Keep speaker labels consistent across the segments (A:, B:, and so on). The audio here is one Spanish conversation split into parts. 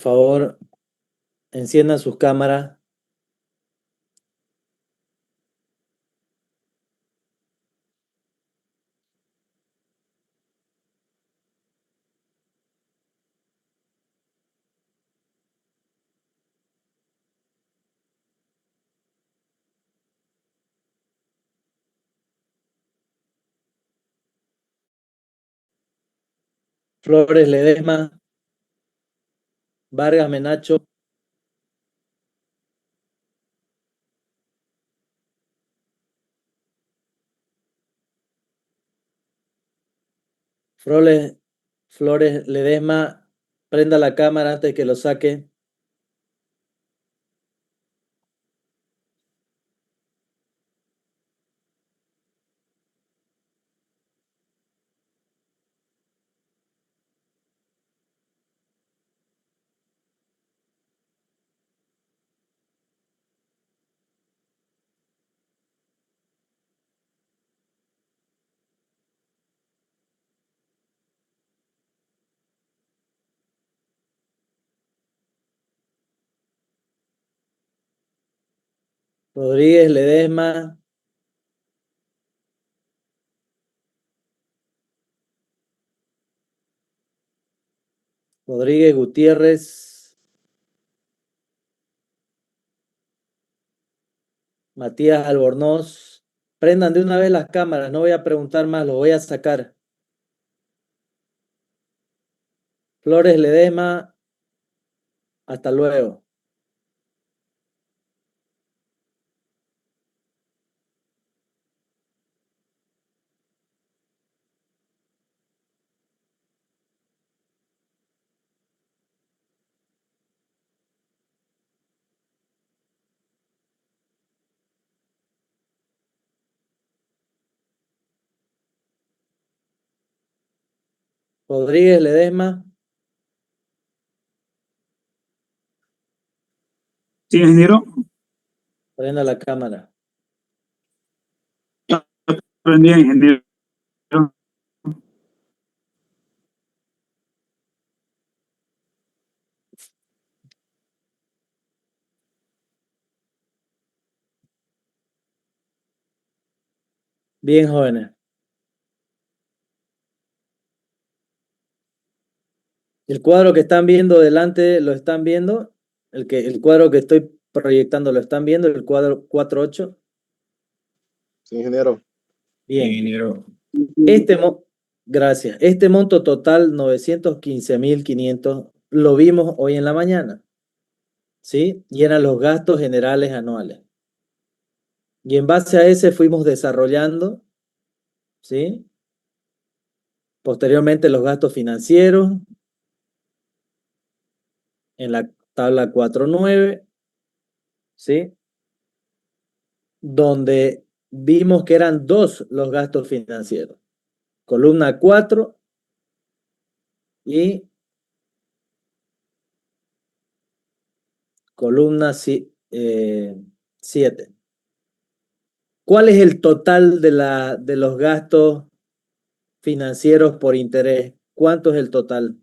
A: Por favor, enciendan sus cámaras. Flores Ledesma, Vargas Menacho, Flores Ledesma, prenda la cámara antes que lo saque. Rodríguez Ledesma, Rodríguez Gutiérrez, Matías Albornoz. Prendan de una vez las cámaras, no voy a preguntar más, lo voy a sacar. Flores Ledesma, hasta luego. Rodríguez Ledesma,
B: Sí, ingeniero.
A: prenda la cámara.
B: Aprendí, ingeniero.
A: Bien, jóvenes. El cuadro que están viendo delante, ¿lo están viendo? El cuadro que estoy proyectando, ¿lo están viendo? El cuadro 4.8.
C: Sí, ingeniero.
A: Bien.
B: Ingeniero.
A: Gracias. Este monto total, 915.500, lo vimos hoy en la mañana, ¿sí? Y eran los gastos generales anuales. Y en base a ese fuimos desarrollando, ¿sí? Posteriormente los gastos financieros en la tabla 4.9, ¿sí? Donde vimos que eran dos los gastos financieros. Columna 4 y columna 7. ¿Cuál es el total de los gastos financieros por interés? ¿Cuánto es el total?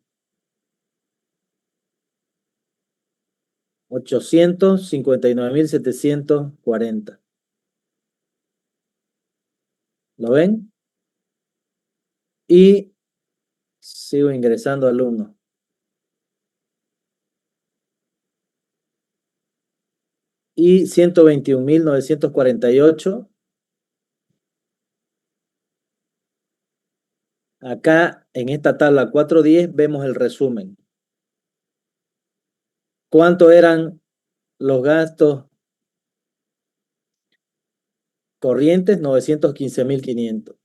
A: 859.740. ¿Lo ven? Y sigo ingresando alumnos. Y 121.948. Acá en esta tabla 410 vemos el resumen. ¿Cuánto eran los gastos corrientes? 915.500.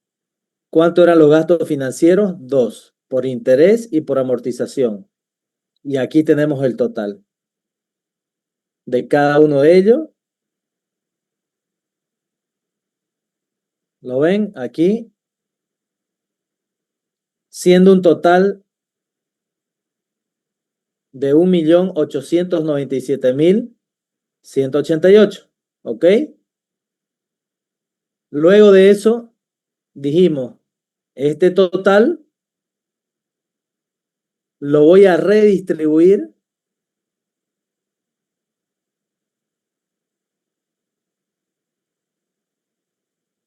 A: ¿Cuánto eran los gastos financieros? 2, por interés y por amortización. Y aquí tenemos el total de cada uno de ellos. ¿Lo ven aquí? Siendo un total de 1.897.188. ¿Ok? Luego de eso, dijimos, este total lo voy a redistribuir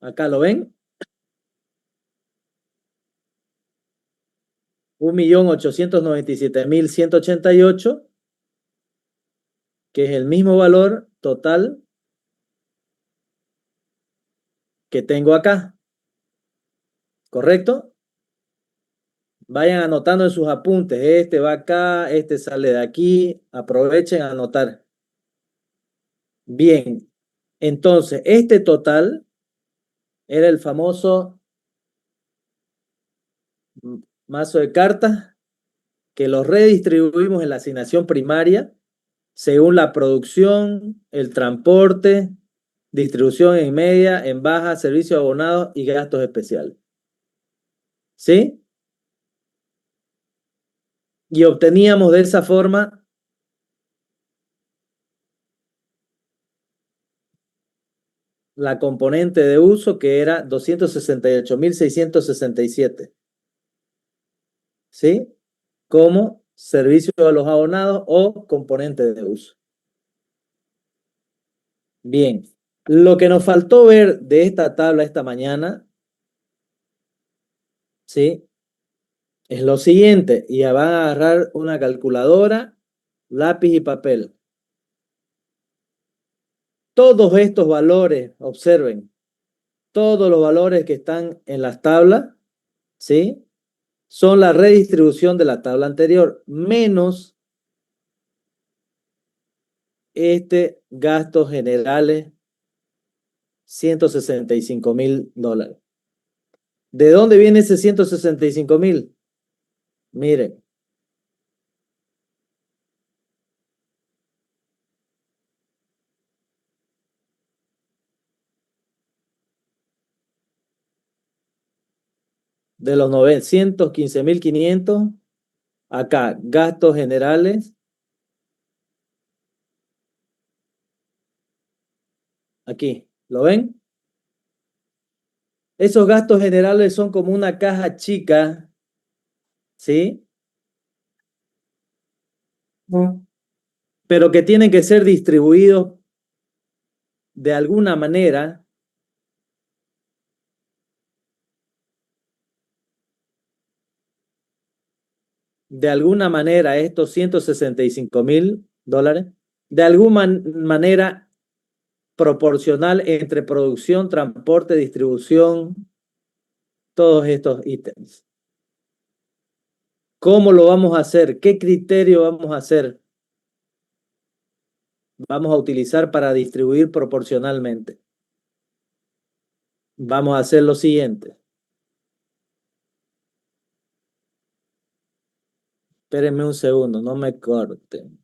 A: Acá lo ven. 1.897.188, que es el mismo valor total que tengo acá. ¿Correcto? Vayan anotando en sus apuntes. Este va acá, este sale de aquí. Aprovechen a anotar. Bien. Entonces, este total era el famoso mazo de cartas que los redistribuimos en la asignación primaria según la producción, el transporte, distribución en media, en baja, servicios abonados y gastos especiales. ¿Sí? Y obteníamos de esa forma la componente de uso, que era 268.667. ¿Sí? Como servicio a los abonados o componente de uso. Bien. Lo que nos faltó ver de esta tabla esta mañana, ¿sí?, es lo siguiente. Y van a agarrar una calculadora, lápiz y papel. Todos estos valores, observen, todos los valores que están en las tablas, ¿sí?, son la redistribución de la tabla anterior, menos gastos generales, $165.000. ¿De dónde viene ese 165.000? Miren. De los 915.500, acá, gastos generales. Aquí, ¿lo ven? Esos gastos generales son como una caja chica, ¿sí? Pero que tienen que ser distribuidos de alguna manera. De alguna manera, estos $165.000, de alguna manera proporcional entre producción, transporte, distribución, todos estos ítems. ¿Cómo lo vamos a hacer? ¿Qué criterio vamos a hacer? Vamos a utilizar para distribuir proporcionalmente. Vamos a hacer lo siguiente. Espérenme un segundo, no me corten.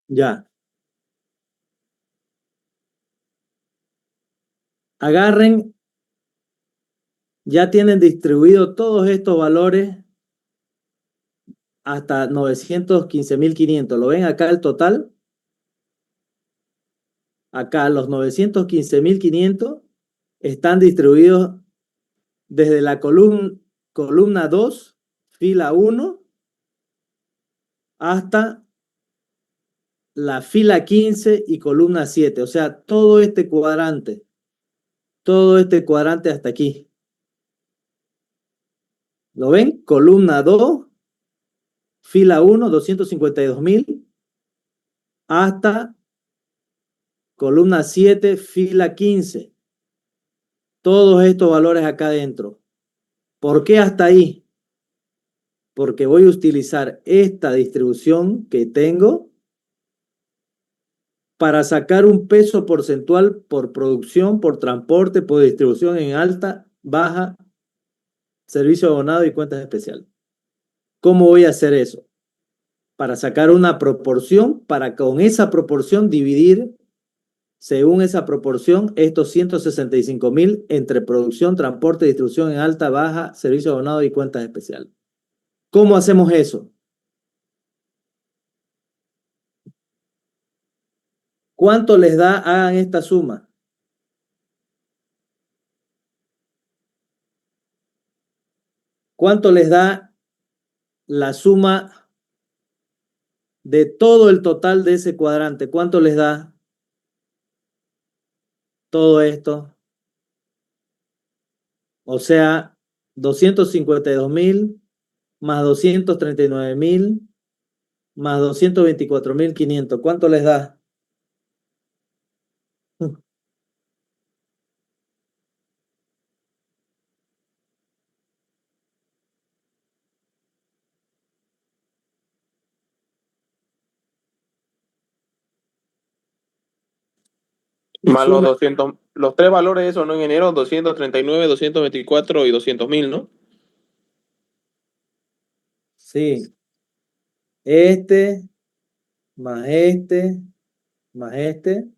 A: Ya. Agarren, ya tienen distribuido todos estos valores hasta 915.500. ¿Lo ven acá el total? Acá los 915.500 están distribuidos desde la columna 2, fila 1, hasta la fila 15 y columna 7. O sea, todo este cuadrante hasta aquí. ¿Lo ven? Columna 2, fila 1, 252.000, hasta columna 7, fila 15. Todos estos valores acá adentro. ¿Por qué hasta ahí? porque voy a utilizar esta distribución que tengo para sacar un peso porcentual por producción, por transporte, por distribución en alta, baja, servicio abonado y cuentas especiales. ¿Cómo voy a hacer eso? Para sacar una proporción, para con esa proporción dividir, según esa proporción, estos 165,000 entre producción, transporte, distribución en alta, baja, servicio abonado y cuentas especiales. ¿Cómo hacemos eso? ¿Cuánto les da? Hagan esta suma. ¿Cuánto les da la suma de todo el total de ese cuadrante? ¿Cuánto les da todo esto? O sea, 252,000 más 239,000 más 224,500. ¿Cuánto les da?
D: Más los
A: Sumen.
D: 200, los tres valores esos, ¿no, ingeniero? 239, 224 y 200,000, ¿no?
A: Sí. Este, más este, más este.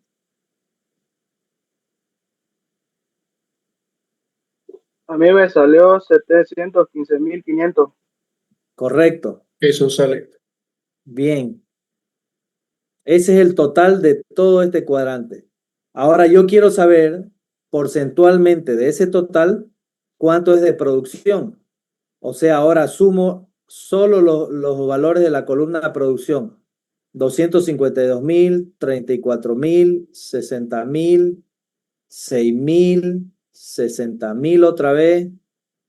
E: A mí me salió 715,500.
A: Correcto.
F: Eso sale.
A: Bien. Ese es el total de todo este cuadrante. Ahora yo quiero saber porcentualmente de ese total cuánto es de producción. O sea, ahora sumo solo los valores de la columna de producción. 252,000, 34,000, 60,000, 6,000, 60,000 otra vez,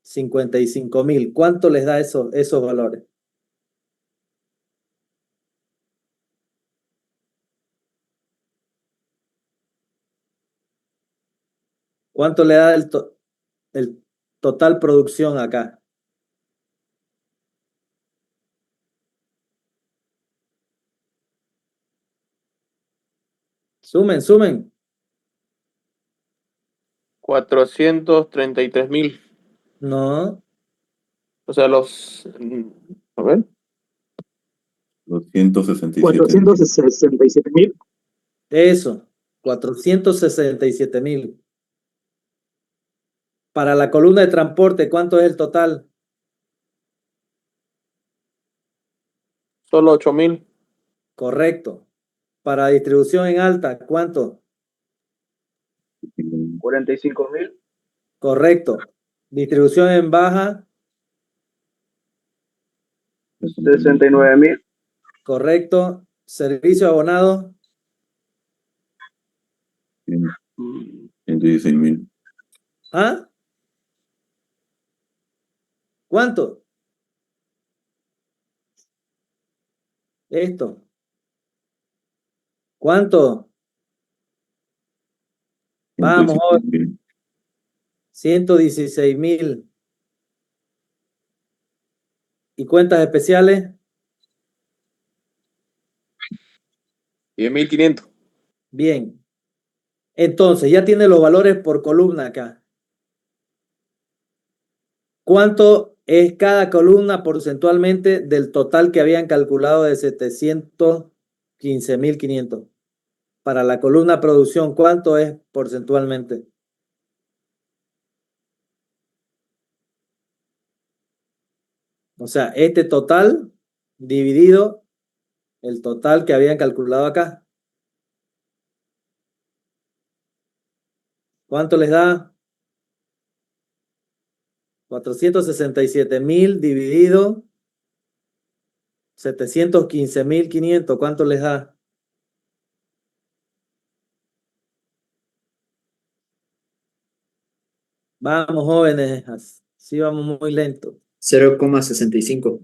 A: 55,000. ¿Cuánto les da esos valores? ¿Cuánto le da el total producción acá? Sumen, sumen.
D: 433,000.
A: No,
D: O sea, a ver,
G: 267.
E: 467,000.
A: eso, 467,000. Para la columna de transporte, ¿cuánto es el total?
D: solo 8,000.
A: Correcto. Para distribución en alta, ¿cuánto?
E: 45,000.
A: Correcto. Distribución en baja,
E: 69,000.
A: correcto. Servicio abonado,
G: 116,000.
A: ¿ah? ¿Cuánto? Esto. ¿Cuánto? Vamos,
G: 116,000.
A: 116,000. ¿Y cuentas especiales?
D: 10,500.
A: Bien. Entonces, ya tiene los valores por columna acá. ¿Cuánto es cada columna porcentualmente del total que habían calculado de 715,500? Para la columna producción, ¿cuánto es porcentualmente? O sea, este total dividido el total que habían calculado acá. ¿Cuánto les da? 467,000 dividido 715,500. ¿Cuánto les da? Vamos, jóvenes, así vamos muy lento.
F: 0,65.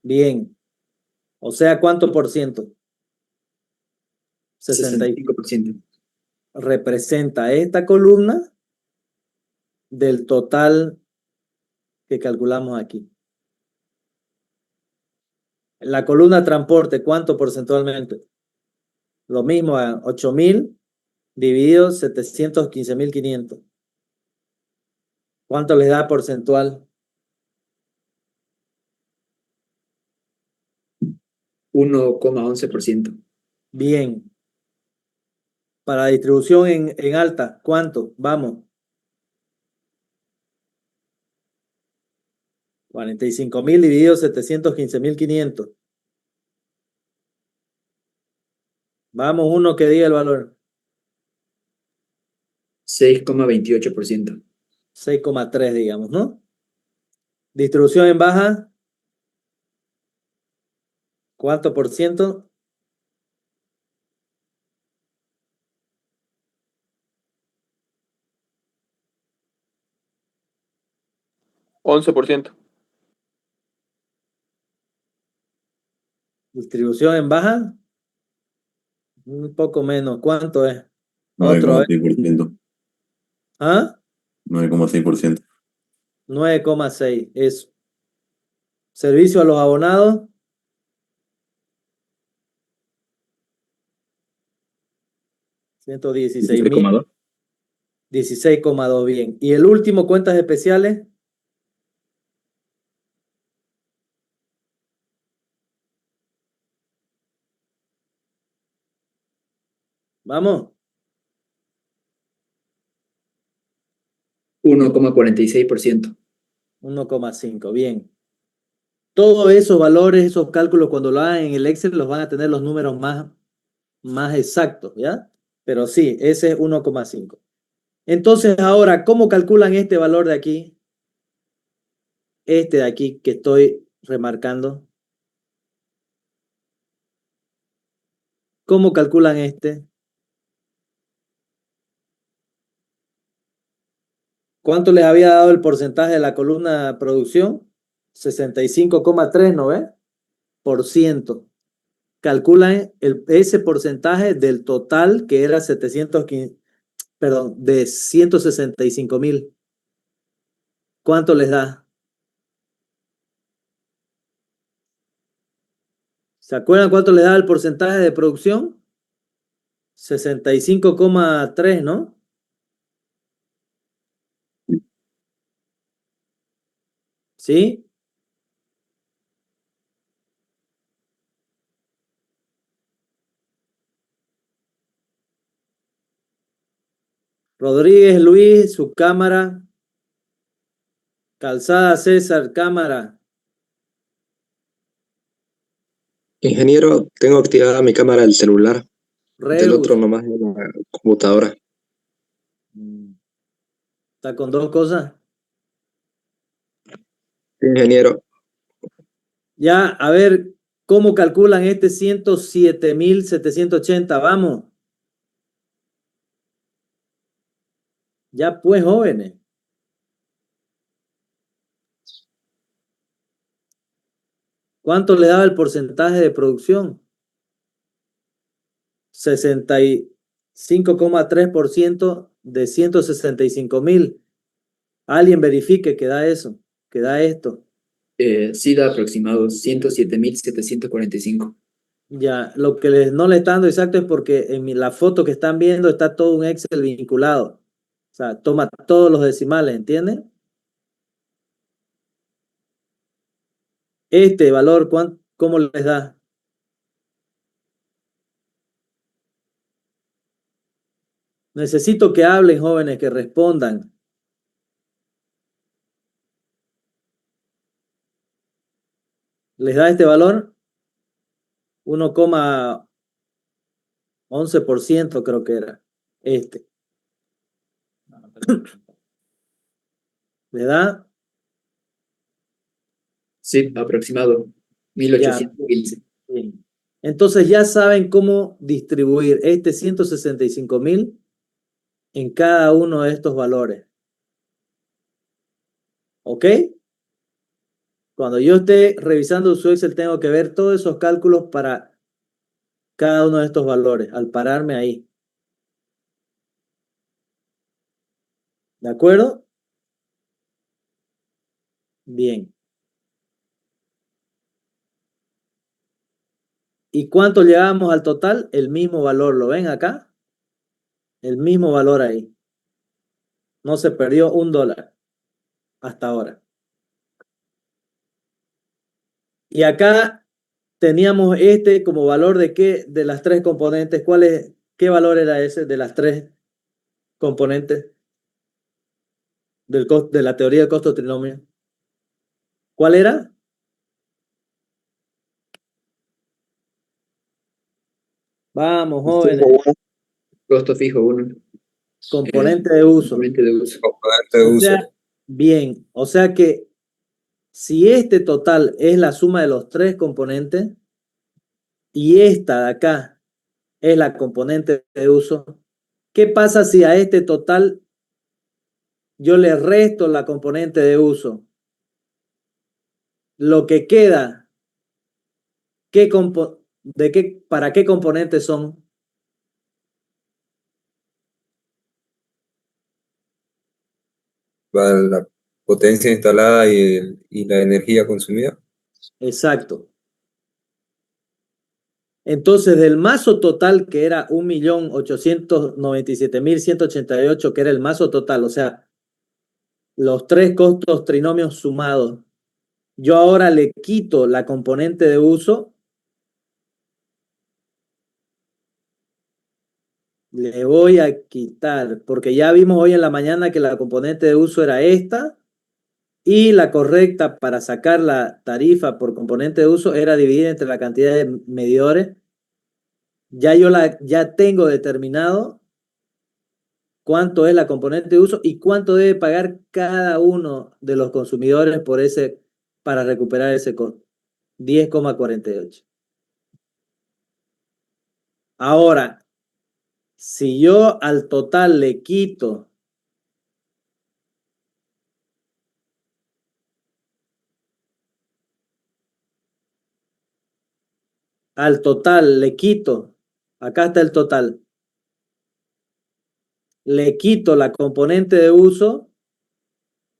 A: Bien. O sea, ¿cuánto por ciento?
F: 65%.
A: Representa esta columna del total que calculamos aquí. La columna transporte, ¿cuánto porcentualmente? Lo mismo, 8.000 dividido 715.500. ¿Cuánto les da porcentual?
F: 1,11%.
A: Bien. Para distribución en alta, ¿cuánto? Vamos. 45.000 dividido 715.500. Vamos, uno que diga el valor.
F: 6,28%.
A: 6,3, digamos, ¿no? Distribución en baja. ¿Cuánto por ciento?
D: %.
A: Distribución en baja. Un poco menos. ¿Cuánto es? Otro, a ver.
G: 9,6%.
A: ¿Ah?
G: 9,6%.
A: 9,6. Eso. Servicio a los abonados. 116.000.
C: 16,2.
A: 16,2. Bien. Y el último, cuentas especiales. Vamos.
F: 1,46%.
A: 1,5. Bien. Todos esos valores, esos cálculos, cuando lo hagan en el Excel, los van a tener los números más exactos, ¿ya? Pero sí, ese es 1,5. Entonces, ahora, ¿cómo calculan este valor de aquí? Este de aquí que estoy remarcando. ¿Cómo calculan este? ¿Cuánto les había dado el porcentaje de la columna producción? 65,3, ¿no ve? Por ciento. Calculan ese porcentaje del total que era 715, perdón, de 165.000. ¿Cuánto les da? ¿Se acuerdan cuánto les da el porcentaje de producción? 65,3, ¿no? ¿Sí? Rodríguez Luis, su cámara. Calzada César, cámara.
H: Ingeniero, tengo activada mi cámara del celular, del
A: Rebus.
H: otro nomás de la computadora.
A: ¿Está con dos cosas?
H: Ingeniero,
A: Ya, a ver, ¿cómo calculan este 107.780? Vamos. Ya pues, jóvenes. ¿Cuánto le daba el porcentaje de producción? 65,3% de 165.000. Alguien verifique que da eso, que da esto.
F: Sí da aproximado 107.745.
A: Ya, lo que no le está dando exacto es porque en la foto que están viendo está todo un Excel vinculado. O sea, toma todos los decimales, ¿entienden? Este valor, ¿cómo les da? Necesito que hablen, jóvenes, que respondan. ¿Les da este valor? 1,11% creo que era. Este. ¿Le da?
F: Sí, aproximado.
A: Ya.
F: 1.815.
A: Bien. Entonces ya saben cómo distribuir este 165.000 en cada uno de estos valores. ¿Ok? Cuando yo esté revisando su Excel, tengo que ver todos esos cálculos para cada uno de estos valores, al pararme ahí. ¿De acuerdo? Bien. ¿Y cuánto llegamos al total? El mismo valor, ¿lo ven acá? El mismo valor ahí. No se perdió $1 hasta ahora. Y acá teníamos este como valor de qué, de las tres componentes. ¿Qué valor era ese de las tres componentes de la teoría del costo trinomio? ¿Cuál era? Vamos, jóvenes.
F: Costo fijo 1.
A: Componente de uso.
F: Componente de uso.
H: Componente de
A: O
H: uso.
A: sea, bien, o sea que si este total es la suma de los tres componentes y esta de acá es la componente de uso, ¿qué pasa si a este total yo le resto la componente de uso? Lo que queda, ¿para qué componentes son?
H: Para la potencia instalada y la energía consumida.
A: Exacto. Entonces, del mazo total, que era 1.897.188, que era el mazo total, o sea, los tres costos trinomios sumados, yo ahora le quito la componente de uso, le voy a quitar, porque ya vimos hoy en la mañana que la componente de uso era esta, y la correcta para sacar la tarifa por componente de uso era dividida entre la cantidad de medidores. Ya tengo determinado cuánto es la componente de uso y cuánto debe pagar cada uno de los consumidores para recuperar ese costo. 10,48. Ahora, si yo al total le quito acá está el total, le quito la componente de uso,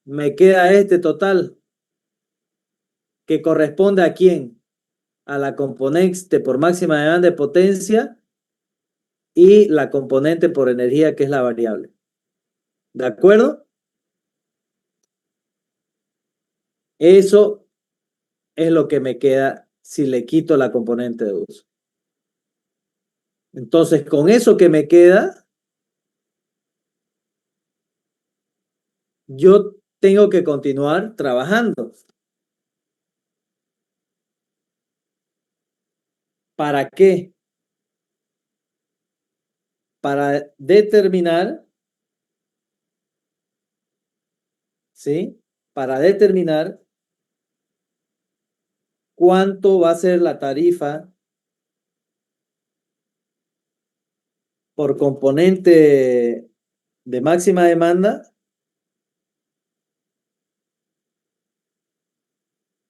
A: me queda este total, que corresponde ¿a quién? A la componente por máxima demanda de potencia y la componente por energía, que es la variable. ¿De acuerdo? Eso es lo que me queda si le quito la componente de uso. Entonces, con eso que me queda, yo tengo que continuar trabajando. ¿Para qué? Para determinar, ¿sí? Para determinar cuánto va a ser la tarifa por componente de máxima demanda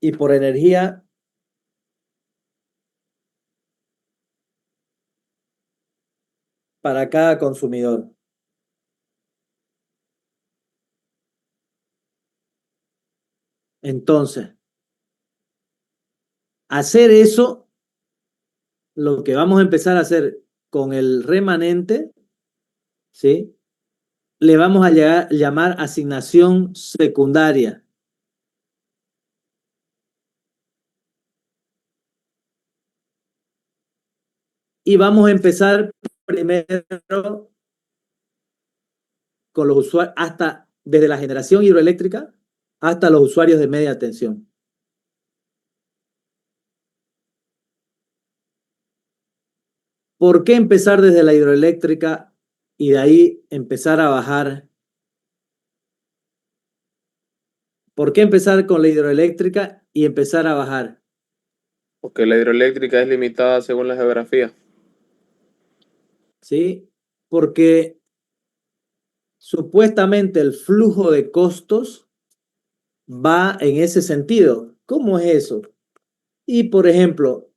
A: y por energía para cada consumidor. Entonces, hacer eso, lo que vamos a empezar a hacer con el remanente, ¿sí? Le vamos a llamar asignación secundaria. Y vamos a empezar primero con los usuarios, desde la generación hidroeléctrica hasta los usuarios de media tensión. ¿Por qué empezar desde la hidroeléctrica y de ahí empezar a bajar? ¿Por qué empezar con la hidroeléctrica y empezar a bajar?
D: Porque la hidroeléctrica es limitada según la geografía.
A: ¿Sí? Porque supuestamente el flujo de costos va en ese sentido. ¿Cómo es eso? Y, por ejemplo,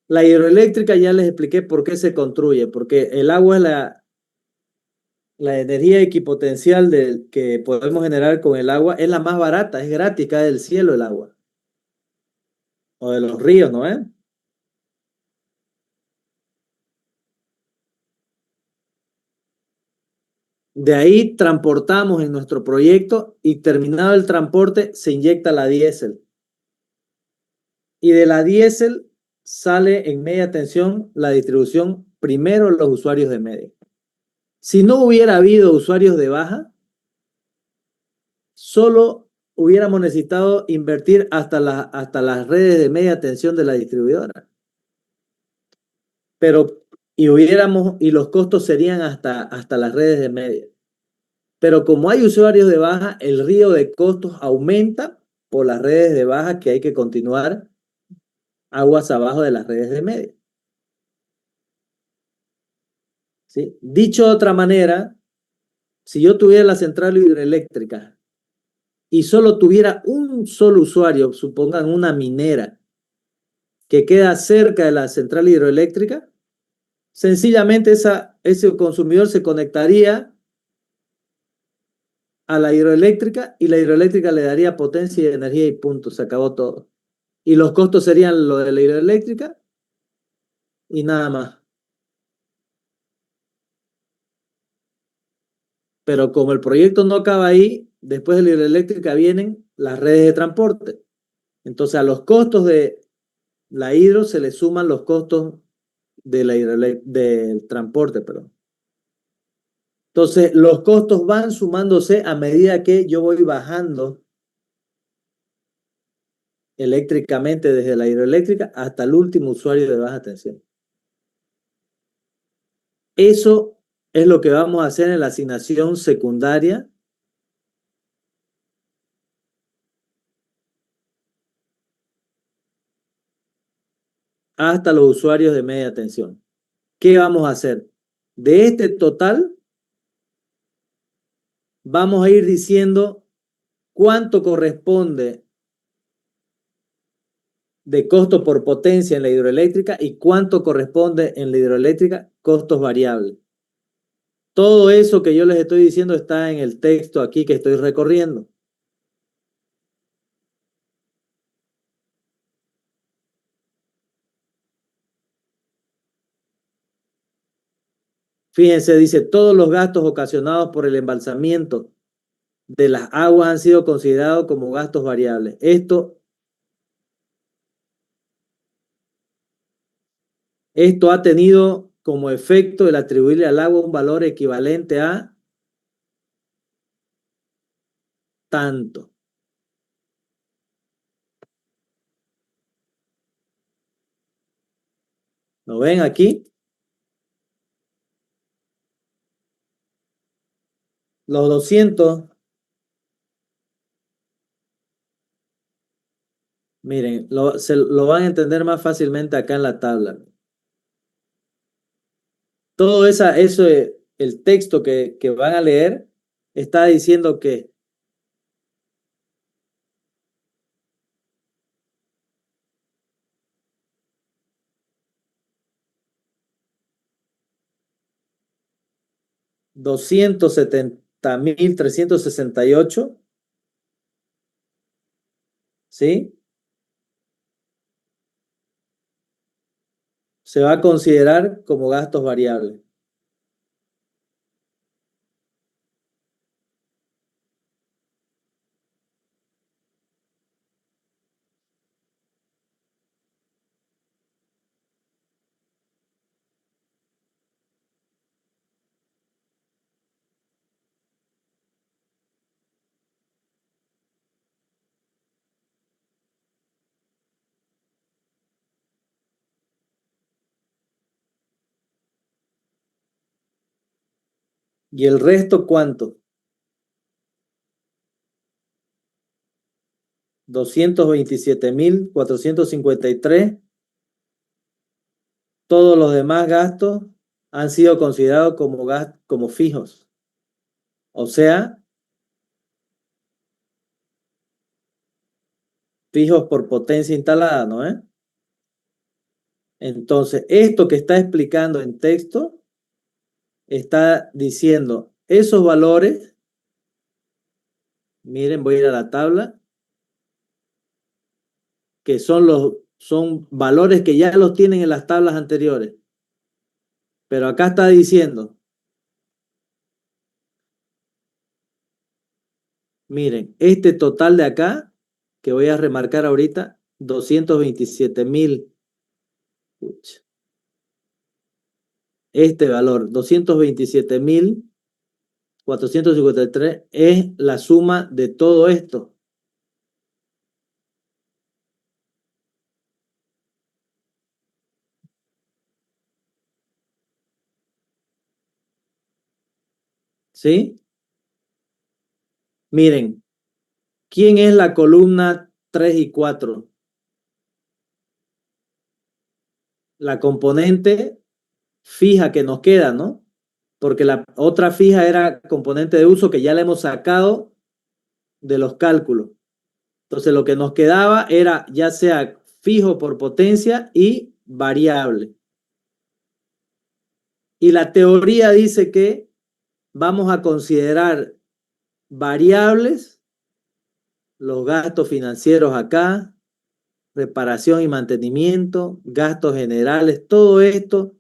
A: la hidroeléctrica ya les expliqué por qué se construye, porque el agua es la energía equipotencial que podemos generar con el agua, es la más barata, es gratis, cae del cielo el agua. O de los ríos, ¿no es? De ahí transportamos en nuestro proyecto y terminado el transporte se inyecta la diésel. Y de la diésel sale en media tensión la distribución primero los usuarios de media. Si no hubiera habido usuarios de baja, solo hubiéramos necesitado invertir hasta las redes de media tensión de la distribuidora. Y los costos serían hasta las redes de media. Pero como hay usuarios de baja, el río de costos aumenta por las redes de baja que hay que continuar aguas abajo de las redes de media. ¿Sí? Dicho de otra manera, si yo tuviera la central hidroeléctrica y solo tuviera un solo usuario, supongan una minera, que queda cerca de la central hidroeléctrica, sencillamente ese consumidor se conectaría a la hidroeléctrica y la hidroeléctrica le daría potencia y energía y punto, se acabó todo. Y los costos serían lo de la hidroeléctrica y nada más. Pero como el proyecto no acaba ahí, después de la hidroeléctrica vienen las redes de transporte. Entonces a los costos de la hidro se le suman los costos de del transporte, perdón. Entonces los costos van sumándose a medida que yo voy bajando eléctricamente desde la hidroeléctrica hasta el último usuario de baja tensión. Eso es lo que vamos a hacer en la asignación secundaria hasta los usuarios de media tensión. ¿Qué vamos a hacer? De este total, vamos a ir diciendo cuánto corresponde de costo por potencia en la hidroeléctrica y cuánto corresponde en la hidroeléctrica costos variables. Todo eso que yo les estoy diciendo está en el texto aquí que estoy recorriendo. Fíjense, dice, todos los gastos ocasionados por el embalsamiento de las aguas han sido considerados como gastos variables. Esto ha tenido como efecto el atribuirle al agua un valor equivalente a tanto. ¿Lo ven aquí? Los 200, miren, se lo van a entender más fácilmente acá en la tabla. Todo eso, el texto que van a leer, está diciendo que $270,368, ¿sí? Se va a considerar como gastos variables. ¿Y el resto cuánto? 227,453. Todos los demás gastos han sido considerados como fijos. O sea, fijos por potencia instalada, ¿no? Entonces, esto que está explicando en texto está diciendo esos valores. Miren, voy a ir a la tabla, que son valores que ya los tienen en las tablas anteriores. Pero acá está diciendo Miren, este total de acá, que voy a remarcar ahorita, 227.000. Pucha. Este valor, 227.453, es la suma de todo esto. ¿Sí? Miren, ¿quién es la columna 3 y 4? La componente fija que nos queda, ¿no? Porque la otra fija era componente de uso que ya la hemos sacado de los cálculos. Entonces lo que nos quedaba era ya sea fijo por potencia y variable. Y la teoría dice que vamos a considerar variables los gastos financieros acá, reparación y mantenimiento, gastos generales, todo esto,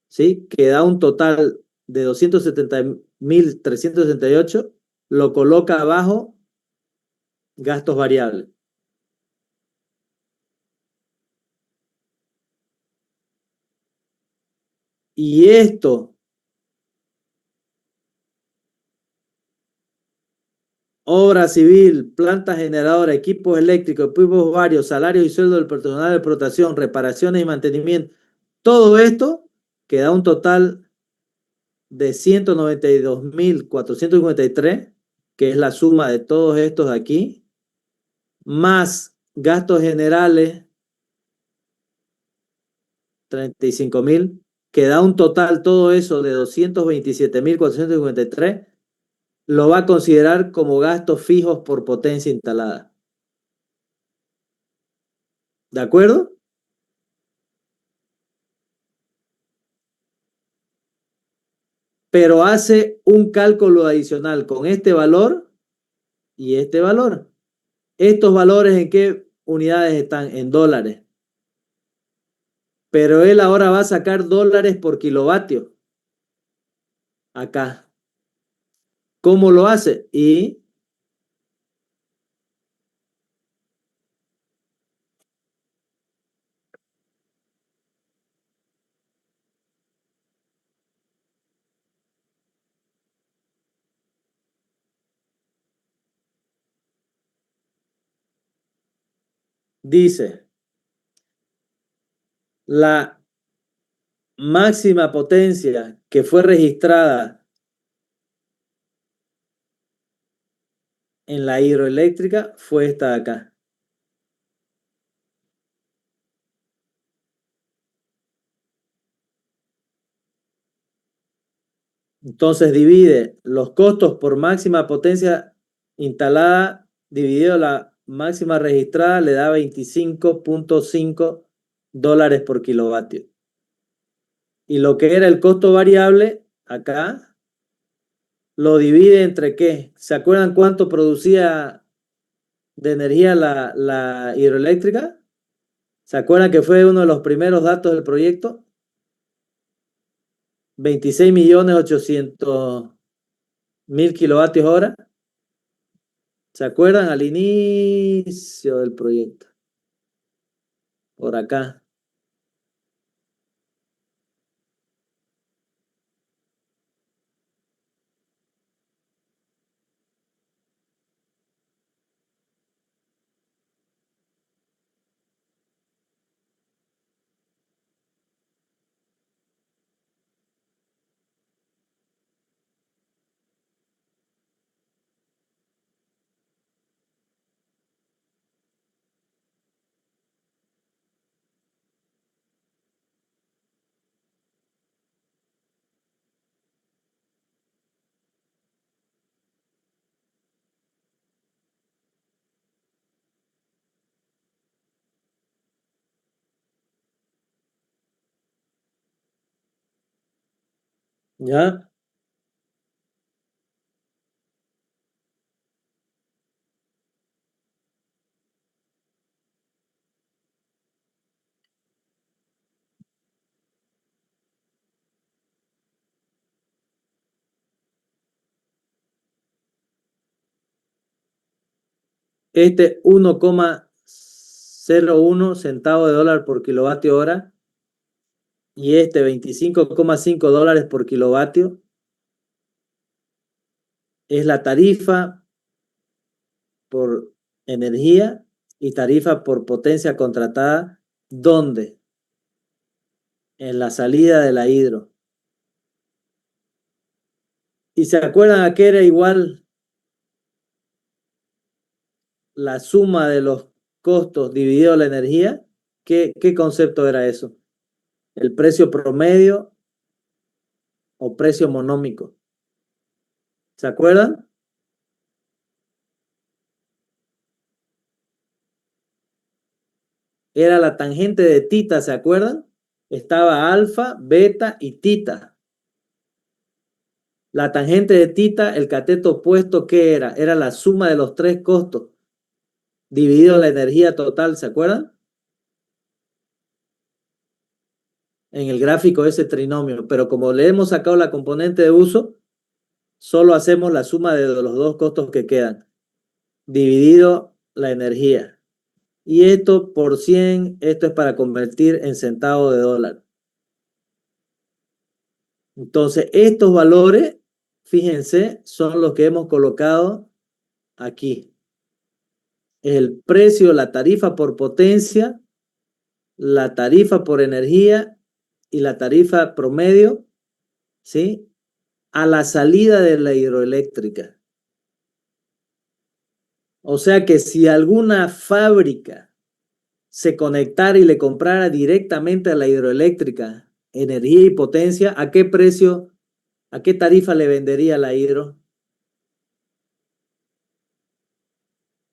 A: ¿sí? Que da un total de 270.368, lo coloca abajo gastos variables. Y esto, obra civil, planta generadora, equipos eléctricos, equipos varios, salarios y sueldos del personal de explotación, reparaciones y mantenimiento, todo esto que da un total de 192.453, que es la suma de todos estos de aquí, más gastos generales, 35.000, que da un total todo eso de 227.453, lo va a considerar como gastos fijos por potencia instalada. ¿De acuerdo? Pero hace un cálculo adicional con este valor y este valor. ¿Estos valores en qué unidades están? En dólares. Pero él ahora va a sacar dólares por kilovatio. Acá. ¿Cómo lo hace? Y dice, la máxima potencia que fue registrada en la hidroeléctrica fue esta de acá. Entonces divide los costos por máxima potencia instalada dividido la máxima registrada, le da 25.5 dólares por kilovatio. Y lo que era el costo variable, acá, lo divide entre ¿qué? ¿Se acuerdan cuánto producía de energía la hidroeléctrica? ¿Se acuerdan que fue uno de los primeros datos del proyecto? 26.800.000 kilovatios hora. ¿Se acuerdan al inicio del proyecto? Por acá. ¿Ya? Este 1,01 centavos de dólar por kilovatio hora y este 25,5 dólares por kilovatio es la tarifa por energía y tarifa por potencia contratada. ¿Dónde? En la salida de la hidro. ¿Y se acuerdan a qué era igual la suma de los costos dividido la energía? ¿Qué concepto era eso? ¿El precio promedio o precio monómico? ¿Se acuerdan? Era la tangente de tita, ¿se acuerdan? Estaba alfa, beta y tita. La tangente de tita, el cateto opuesto, ¿qué era? Era la suma de los tres costos dividido la energía total, ¿se acuerdan? En el gráfico ese trinomio, pero como le hemos sacado la componente de uso, solo hacemos la suma de los dos costos que quedan, dividido la energía. Y esto por 100, esto es para convertir en centavos de dólar. Entonces, estos valores, fíjense, son los que hemos colocado aquí. El precio, la tarifa por potencia, la tarifa por energía y la tarifa promedio, ¿sí? A la salida de la hidroeléctrica. O sea que si alguna fábrica se conectara y le comprara directamente a la hidroeléctrica energía y potencia, ¿a qué precio, a qué tarifa le vendería la hidro?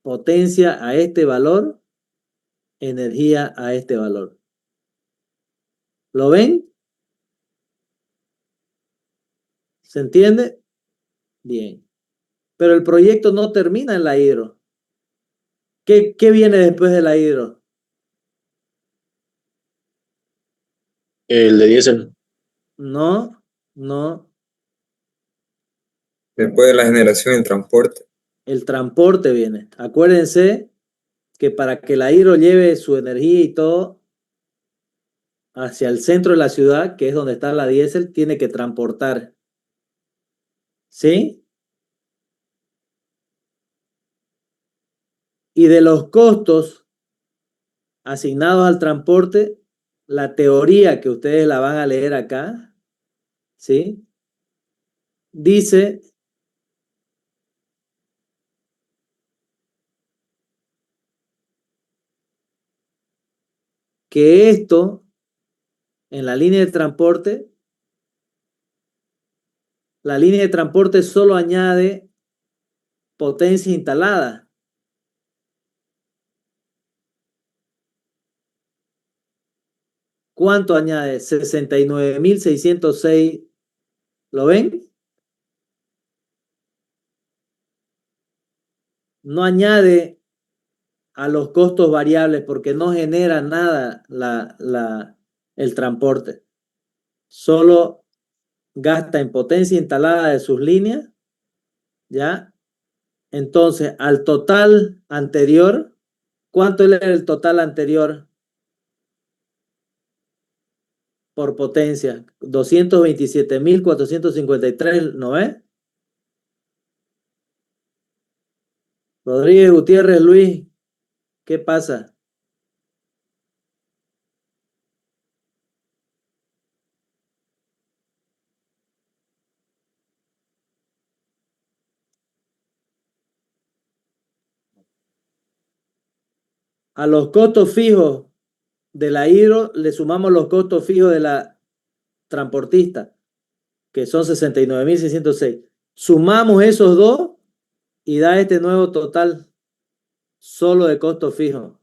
A: Potencia a este valor, energía a este valor. ¿Lo ven? ¿Se entiende? Bien. Pero el proyecto no termina en la hidro. ¿Qué viene después de la hidro?
H: El de diésel.
A: No, no.
I: Después de la generación y el transporte.
A: El transporte viene. Acuérdense que para que la hidro lleve su energía y todo hacia el centro de la ciudad, que es donde está la diésel, tiene que transportar. ¿Sí? Y de los costos asignados al transporte, la teoría que ustedes la van a leer acá, ¿sí? Dice que esto, en la línea de transporte, la línea de transporte solo añade potencia instalada. ¿Cuánto añade? 69.606. ¿Lo ven? No añade a los costos variables porque no genera nada el transporte. Solo gasta en potencia instalada de sus líneas, ¿ya? Entonces, al total anterior, ¿cuánto era el total anterior por potencia? 227.453, ¿no ves? Rodríguez Gutiérrez Luis, ¿qué pasa? A los costos fijos de la hidro le sumamos los costos fijos de la transportista, que son 69.606. Sumamos esos dos y da este nuevo total solo de costo fijo.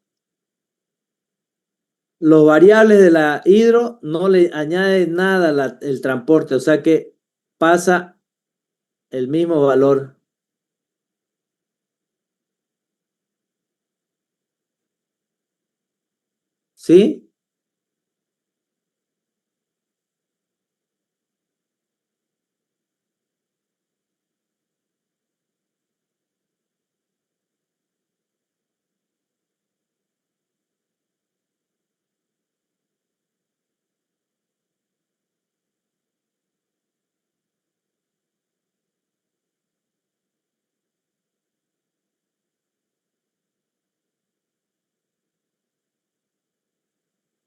A: Los variables de la hidro no le añade nada el transporte, o sea que pasa el mismo valor. ¿Sí?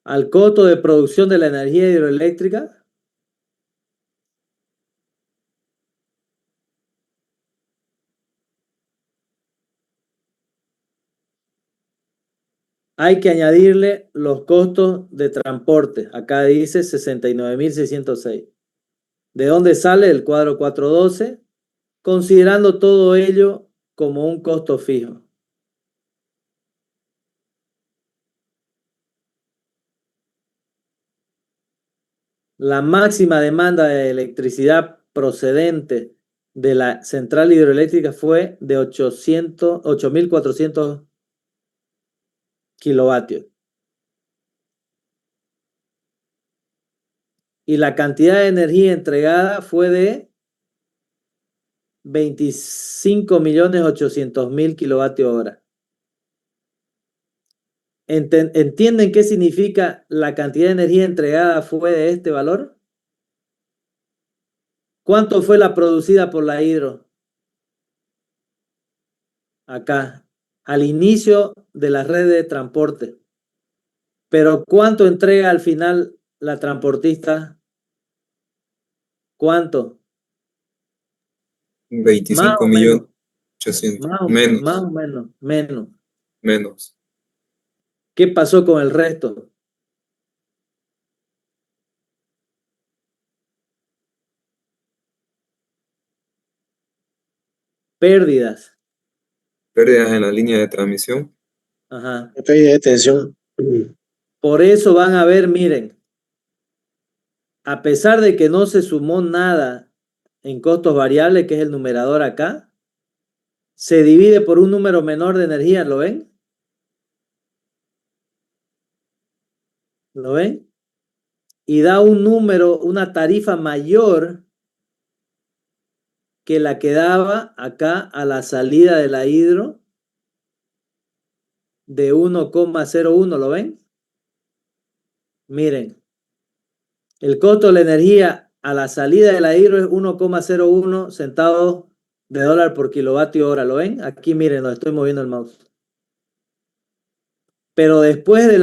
A: al costo de producción de la energía hidroeléctrica hay que añadirle los costos de transporte. Acá dice 69.606. ¿De dónde sale el cuadro 412? Considerando todo ello como un costo fijo. La máxima demanda de electricidad procedente de la central hidroeléctrica fue de 8.400 kilovatios. Y la cantidad de energía entregada fue de 25.800.000 kilovatios hora. ¿Entienden qué significa la cantidad de energía entregada fue de este valor? ¿Cuánto fue la producida por la hidro? Acá, al inicio de la red de transporte. Pero ¿cuánto entrega al final la transportista? ¿Cuánto?
I: 25 millones 800.
A: Más o
I: Menos,
A: menos.
I: menos.
A: ¿Qué pasó con el resto? Pérdidas.
I: Pérdidas en la línea de transmisión.
A: Ajá.
H: Pérdida de tensión.
A: Por eso van a ver, miren, a pesar de que no se sumó nada en costos variables, que es el numerador acá, se divide por un número menor de energía, ¿lo ven? ¿Lo ven? Y da un número, una tarifa mayor que la que daba acá a la salida de la hidro de 1,01, ¿lo ven? Miren, el costo de la energía a la salida de la hidro es 1,01 centavos de dólar por kilovatio hora, ¿lo ven? Aquí miren, lo estoy moviendo el mouse. Pero después de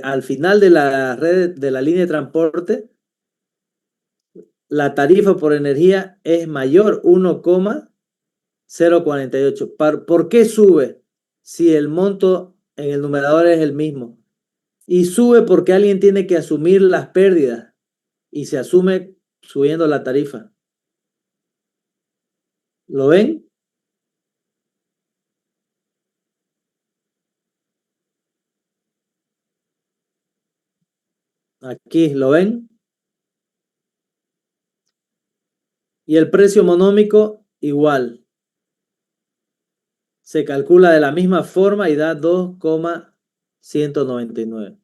A: al final de la red de la línea de transporte, la tarifa por energía es mayor, 1,048. ¿Por qué sube si el monto en el numerador es el mismo? Y sube porque alguien tiene que asumir las pérdidas y se asume subiendo la tarifa. ¿Lo ven? Aquí, ¿lo ven? Y el precio monómico igual. Se calcula de la misma forma y da 2,199.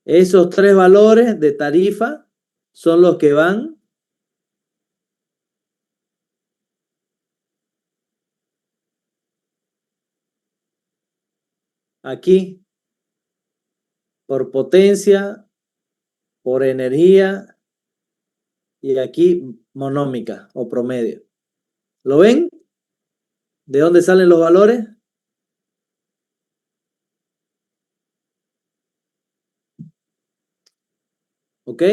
A: Esos tres valores de tarifa son los que van aquí por potencia, por energía y aquí monómica o promedio. ¿Lo ven? ¿De dónde salen los valores? ¿Ok?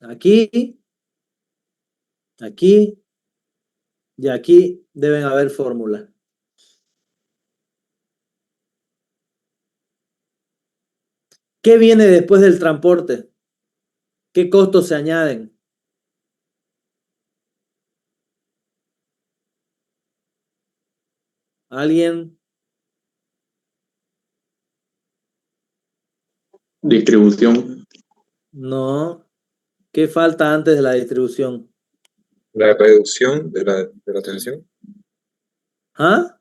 A: Aquí, aquí y aquí deben haber fórmulas. ¿Qué viene después del transporte? ¿Qué costos se añaden? ¿Alguien?
F: Distribución.
A: No. ¿Qué falta antes de la distribución?
I: La reducción de la tensión.
A: ¿Ah?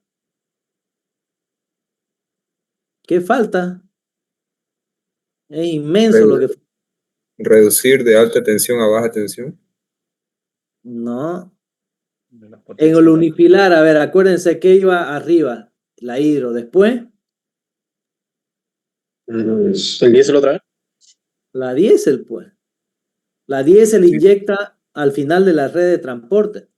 A: ¿Qué falta? Es inmenso lo que falta.
I: Reducir de alta tensión a baja tensión.
A: No. En el unifilar, a ver, acuérdense que iba arriba, la hidro. Después,
H: ¿El diésel otra vez?
A: la diésel, pues. La diésel inyecta al final de la red de transporte.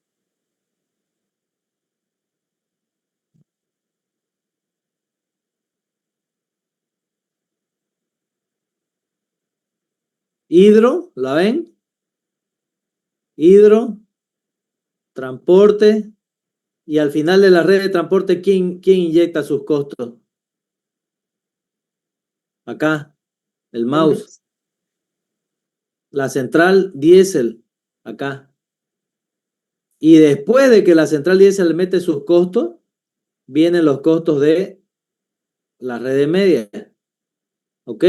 A: Hidro, ¿la ven? Hidro, transporte, y al final de la red de transporte, ¿quién inyecta sus costos? Acá, el mouse. La central diésel, acá. Y después de que la central diésel le mete sus costos, vienen los costos de la red de media. ¿Ok?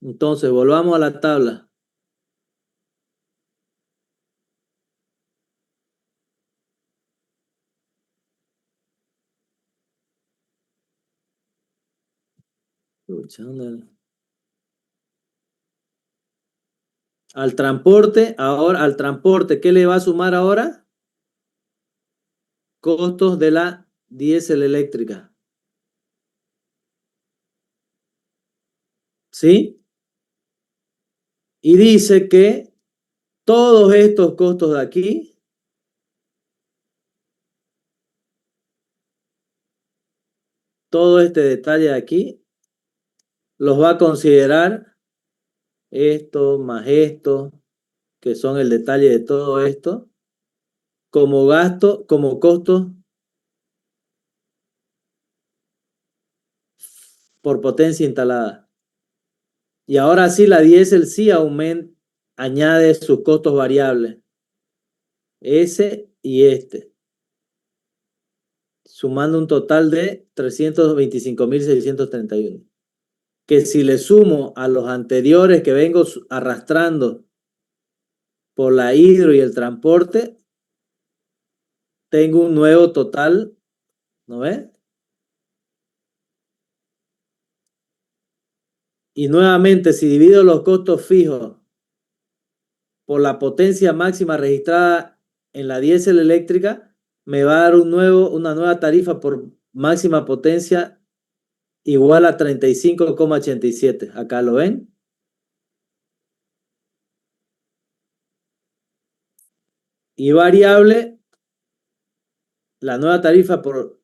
A: Entonces, volvamos a la tabla. Al transporte, ahora, al transporte, ¿qué le va a sumar ahora? Costos de la diésel eléctrica. ¿Sí? Y dice que todos estos costos de aquí todo este detalle de aquí los va a considerar esto más esto, que son el detalle de todo esto, como gasto, como costo por potencia instalada. Y ahora sí, la diésel sí añade sus costos variables. Ese y este. Sumando un total de 325.631. Que si le sumo a los anteriores que vengo arrastrando por la hidro y el transporte, tengo un nuevo total, ¿no ves? Y nuevamente, si divido los costos fijos por la potencia máxima registrada en la diésel eléctrica, me va a dar una nueva tarifa por máxima potencia igual a 35,87. Acá lo ven. Y variable, la nueva tarifa por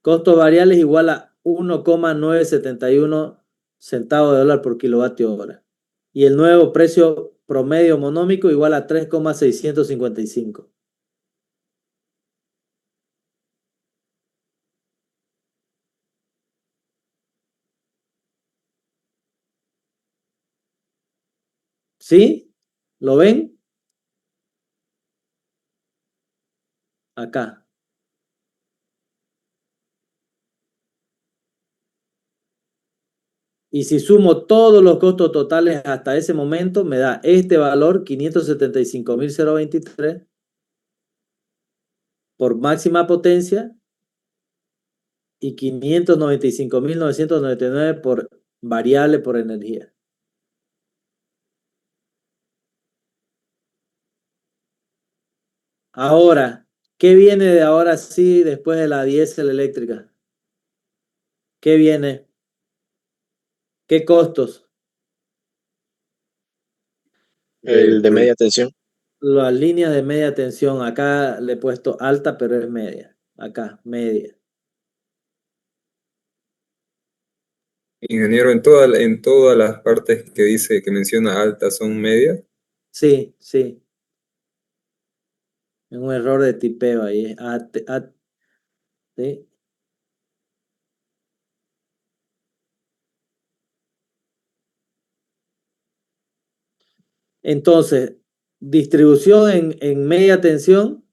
A: costos variables igual a 1,971 centavos de dólar por kilovatio hora. Y el nuevo precio promedio monómico igual a 3,655. ¿Sí? ¿Lo ven? Acá. Y si sumo todos los costos totales hasta ese momento, me da este valor, 575.023 por máxima potencia y 595.999 por variable por energía. Ahora, ¿qué viene de ahora sí después de la diésel eléctrica? ¿Qué viene? ¿Qué costos?
C: El de media tensión.
A: Las líneas de media tensión. Acá le he puesto alta, pero es media. Acá, media.
I: Ingeniero, en todas las partes que dice que menciona altas son medias.
A: Sí, sí. Es un error de tipeo ahí. ¿Sí? Entonces, distribución en media tensión.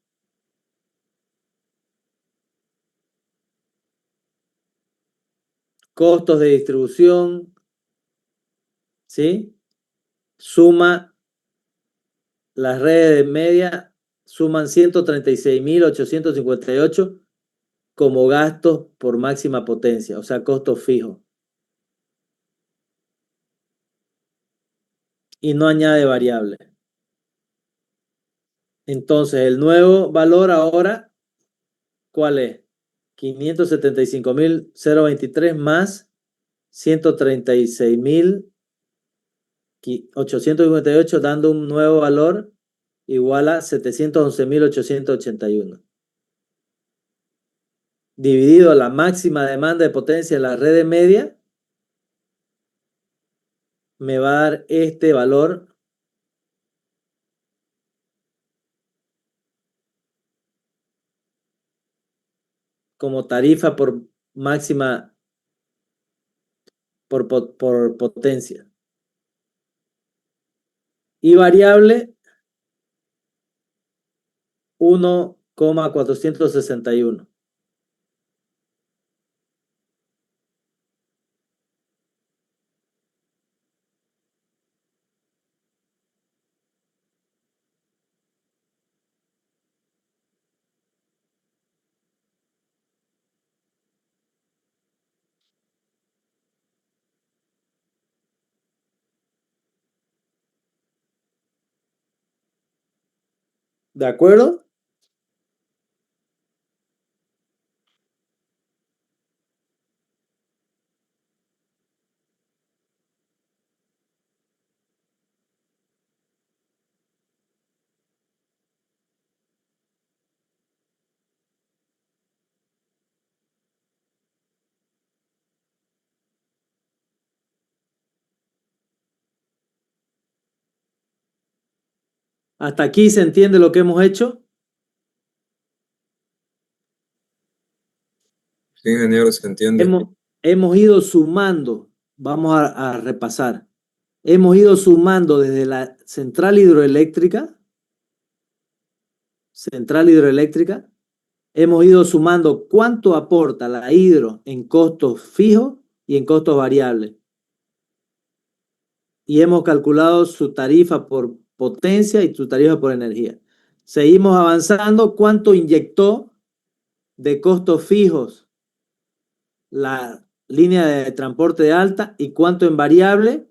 A: Costos de distribución. ¿Sí? Suma las redes de media. Suman 136.858 como gastos por máxima potencia, o sea, costos fijos. Y no añade variable. Entonces, el nuevo valor ahora, ¿cuál es? 575.023 más 136.858, dando un nuevo valor igual a 711.881. Dividido la máxima demanda de potencia en la red de media me va a dar este valor como tarifa por máxima por potencia. Y variable 1,461. ¿De acuerdo? ¿Hasta aquí se entiende lo que hemos hecho?
I: Sí, ingeniero, se entiende.
A: Hemos ido sumando, vamos a repasar. Hemos ido sumando desde la central hidroeléctrica, hemos ido sumando cuánto aporta la hidro en costos fijos y en costos variables. Y hemos calculado su tarifa por potencia y su tarifa por energía. Seguimos avanzando. ¿Cuánto inyectó de costos fijos la línea de transporte de alta y cuánto en variable?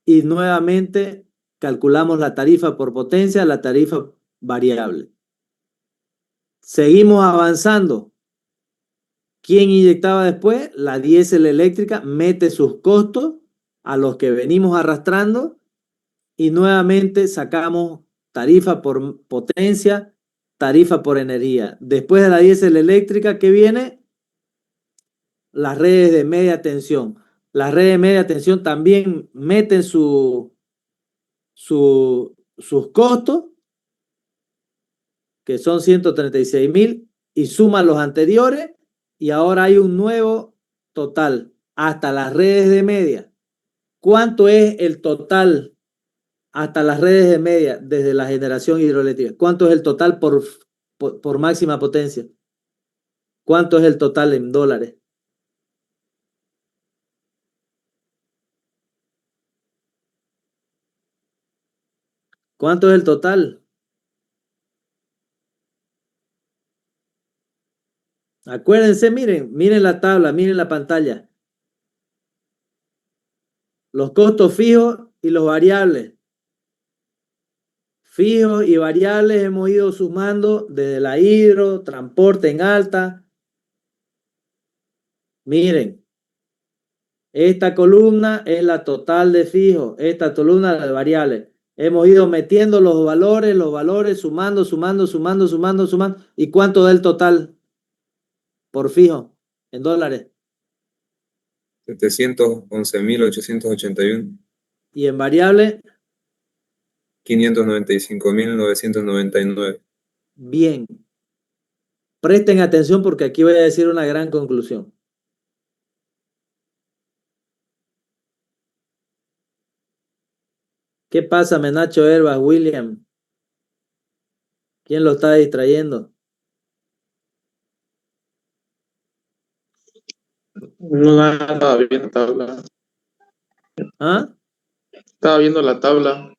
A: Y nuevamente calculamos la tarifa por potencia, la tarifa variable. Seguimos avanzando. ¿Quién inyectaba después? La diésel eléctrica mete sus costos a los que venimos arrastrando y nuevamente sacamos tarifa por potencia, tarifa por energía. Después de la diésel eléctrica, ¿qué viene? Las redes de media tensión. Las redes de media tensión también meten sus costos, que son 136.000, y suman los anteriores, y ahora hay un nuevo total hasta las redes de media. ¿Cuánto es el total hasta las redes de media desde la generación hidroeléctrica? ¿Cuánto es el total por máxima potencia? ¿Cuánto es el total en dólares? ¿Cuánto es el total? Acuérdense, miren la tabla, miren la pantalla. Los costos fijos y los variables. Fijos y variables hemos ido sumando desde la hidro, transporte en alta. Miren, esta columna es la total de fijos, esta columna la de variables. Hemos ido metiendo los valores, sumando. ¿Y cuánto da el total por fijo en dólares?
I: 711.881.
A: Y en variable,
I: 595.999.
A: bien. Presten atención porque aquí voy a decir una gran conclusión. ¿Qué pasa, Menacho Herbas, William? ¿Quién lo está distrayendo?
D: No, nada, estaba viendo la tabla.
A: ¿Ah?
D: Estaba viendo la tabla.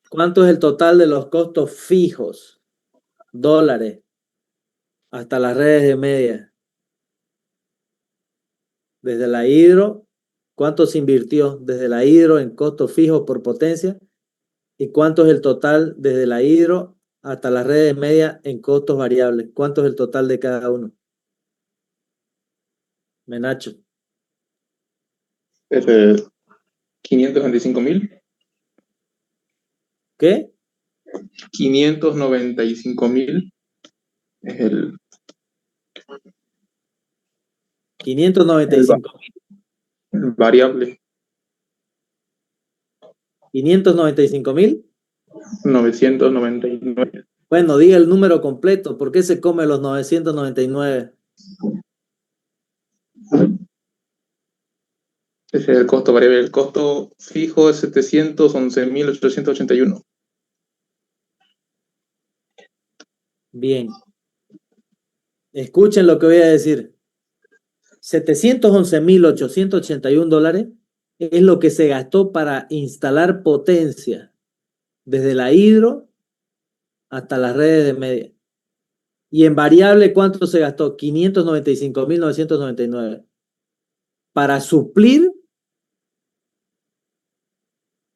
A: ¿Cuánto es el total de los costos fijos? Dólares. Hasta las redes de media. Desde la hidro, ¿cuánto se invirtió desde la hidro en costos fijos por potencia? ¿Y cuánto es el total desde la hidro hasta las redes de media en costos variables? ¿Cuánto es el total de cada uno? Menacho.
D: 525.000.
A: ¿Qué?
D: 595.000 es el
A: 595.000.
F: Variable.
A: 595,000.
F: 999.
A: Bueno, diga el número completo. ¿Por qué se come los 999?
F: Ese es el costo variable. El costo fijo es 711.881.
A: Bien. Escuchen lo que voy a decir. 711.881 dólares es lo que se gastó para instalar potencia desde la hidro hasta las redes de media. Y en variable, ¿cuánto se gastó? 595.999 para suplir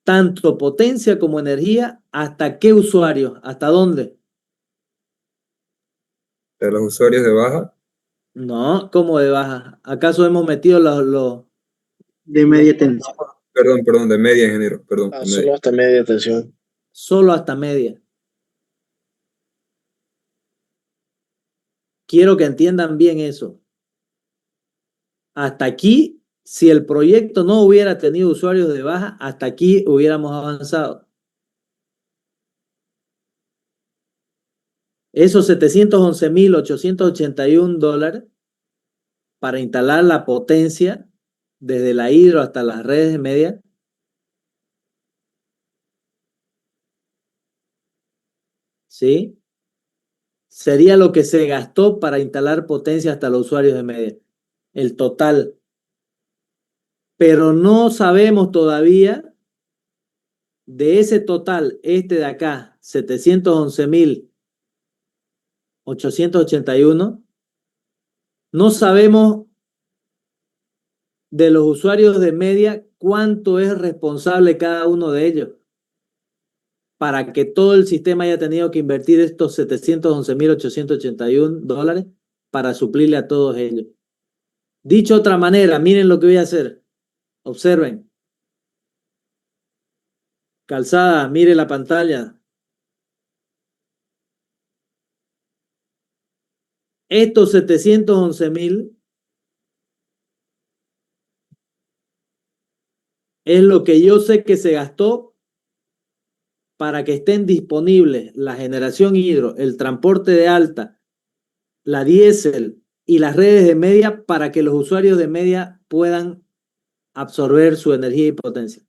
A: tanto potencia como energía. ¿Hasta qué usuario? ¿Hasta dónde?
I: De los usuarios de baja,
A: No, ¿cómo de baja? ¿Acaso hemos metido los
E: De media tensión.
I: perdón, de media, ingeniero, perdón, de
C: Solo
I: media.
C: hasta media tensión.
A: solo hasta media? Quiero que entiendan bien eso. Hasta aquí, si el proyecto no hubiera tenido usuarios de baja, hasta aquí hubiéramos avanzado. Esos 711.881 dólares para instalar la potencia desde la hidro hasta las redes de media. ¿Sí? Sería lo que se gastó para instalar potencia hasta los usuarios de media. El total. Pero no sabemos todavía de ese total, este de acá, 711.881, no sabemos de los usuarios de media cuánto es responsable cada uno de ellos para que todo el sistema haya tenido que invertir estos 711.881 dólares para suplirle a todos ellos. Dicho de otra manera, miren lo que voy a hacer. Observen. Calzada, mire la pantalla. Estos 711.000 es lo que yo sé que se gastó para que estén disponibles la generación hidro, el transporte de alta, la diésel y las redes de media para que los usuarios de media puedan absorber su energía y potencia.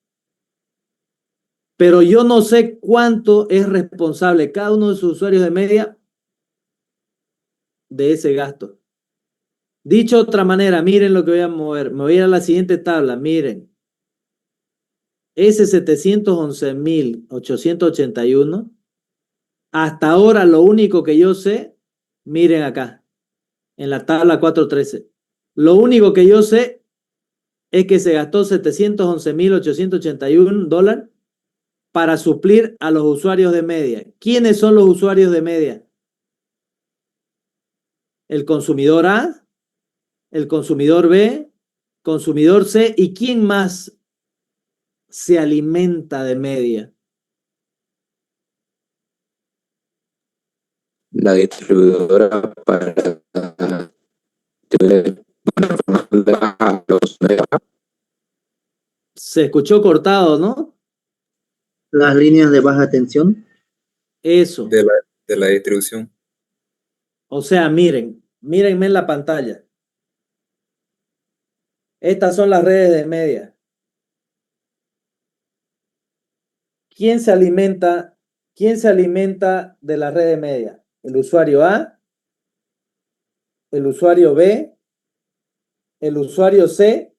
A: Pero yo no sé cuánto es responsable cada uno de sus usuarios de media de ese gasto. Dicho de otra manera, miren lo que voy a mover. Me voy a ir a la siguiente tabla, miren. Ese 711.881, hasta ahora lo único que yo sé, miren acá, en la tabla 413, lo único que yo sé es que se gastó 711.881 dólares para suplir a los usuarios de media. ¿Quiénes son los usuarios de media? El consumidor A, el consumidor B, consumidor C, ¿y quién más se alimenta de media?
H: La distribuidora para los de baja.
A: Se escuchó cortado, ¿no?
E: Las líneas de baja tensión.
A: Eso.
I: De la distribución.
A: O sea, mírenme en la pantalla. Estas son las redes de media. ¿Quién se alimenta de la red de media? El usuario A, el usuario B, el usuario C,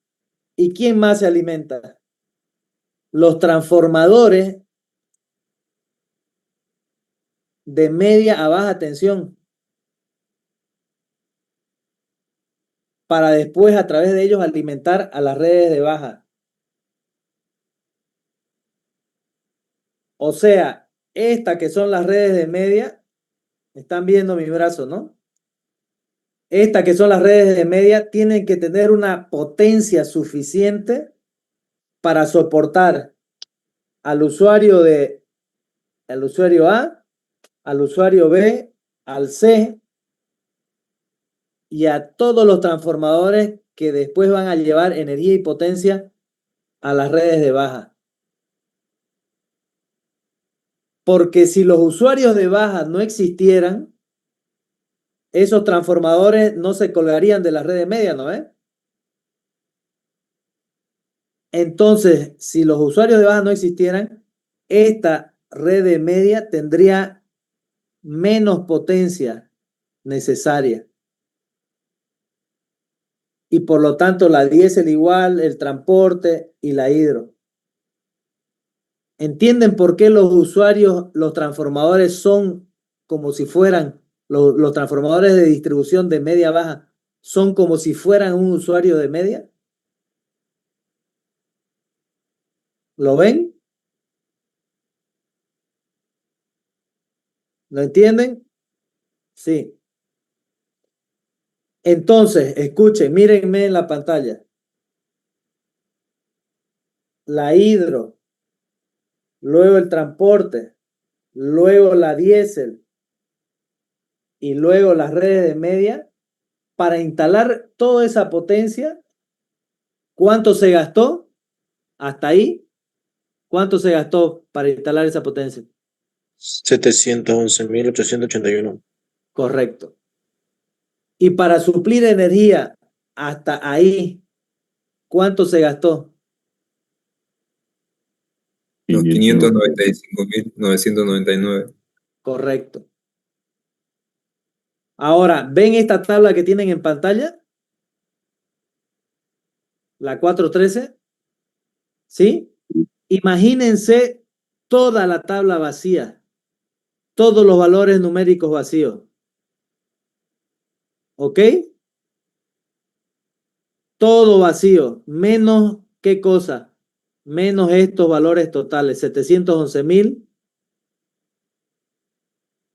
A: ¿y quién más se alimenta? Los transformadores de media a baja tensión, para después a través de ellos alimentar a las redes de baja. O sea, estas que son las redes de media, están viendo mi brazo, ¿no? Estas que son las redes de media tienen que tener una potencia suficiente para soportar al usuario A, al usuario B, al C y a todos los transformadores que después van a llevar energía y potencia a las redes de baja. Porque si los usuarios de baja no existieran, esos transformadores no se colgarían de la red de media, ¿no es? Entonces, si los usuarios de baja no existieran, esta red de media tendría menos potencia necesaria. Y por lo tanto, la diésel igual, el transporte y la hidro. ¿Entienden por qué los usuarios, los transformadores son como si fueran, los transformadores de distribución de media-baja son como si fueran un usuario de media? ¿Lo ven? ¿Lo entienden? Sí. Entonces, escuchen, mírenme en la pantalla. La hidro, luego el transporte, luego la diésel y luego las redes de media. Para instalar toda esa potencia, ¿cuánto se gastó? Hasta ahí, ¿cuánto se gastó para instalar esa potencia?
C: 711.881.
A: Correcto. Y para suplir energía hasta ahí, ¿cuánto se gastó?
I: Los 595.999.
A: Correcto. Ahora, ¿ven esta tabla que tienen en pantalla? La 413. ¿Sí? Imagínense toda la tabla vacía, todos los valores numéricos vacíos. ¿Ok? Todo vacío, menos ¿qué cosa? Menos estos valores totales, 711.000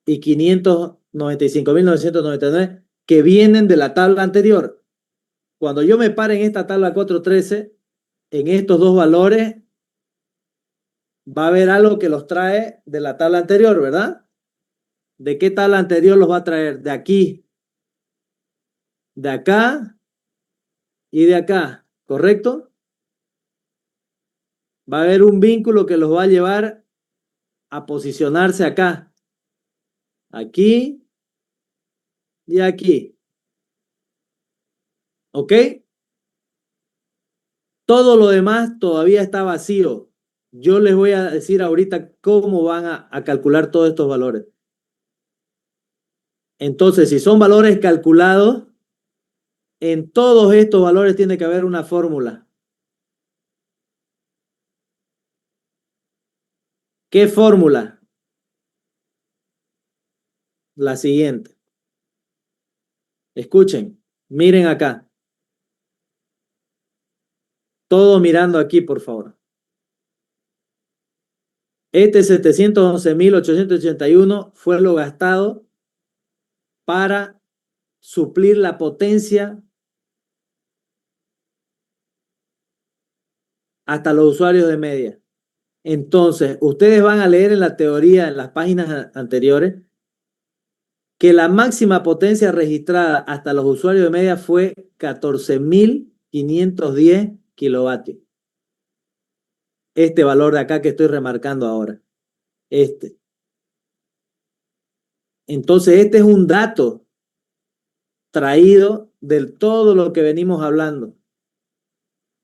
A: y 595.999 que vienen de la tabla anterior. Cuando yo me pare en esta tabla 413, en estos dos valores, va a haber algo que los trae de la tabla anterior, ¿verdad? ¿De qué tabla anterior los va a traer? De aquí, de acá y de acá, ¿correcto? Va a haber un vínculo que los va a llevar a posicionarse acá, aquí y aquí. ¿Ok? Todo lo demás todavía está vacío. Yo les voy a decir ahorita cómo van a calcular todos estos valores. Entonces, si son valores calculados, en todos estos valores tiene que haber una fórmula. ¿Qué fórmula? La siguiente. Escuchen, miren acá. Todos mirando aquí, por favor. Este 711.881 fue lo gastado para suplir la potencia hasta los usuarios de media. Entonces, ustedes van a leer en la teoría, en las páginas anteriores, que la máxima potencia registrada hasta los usuarios de media fue 14.510 kilovatios. Este valor de acá que estoy remarcando ahora. Este. Entonces, este es un dato traído de todo lo que venimos hablando.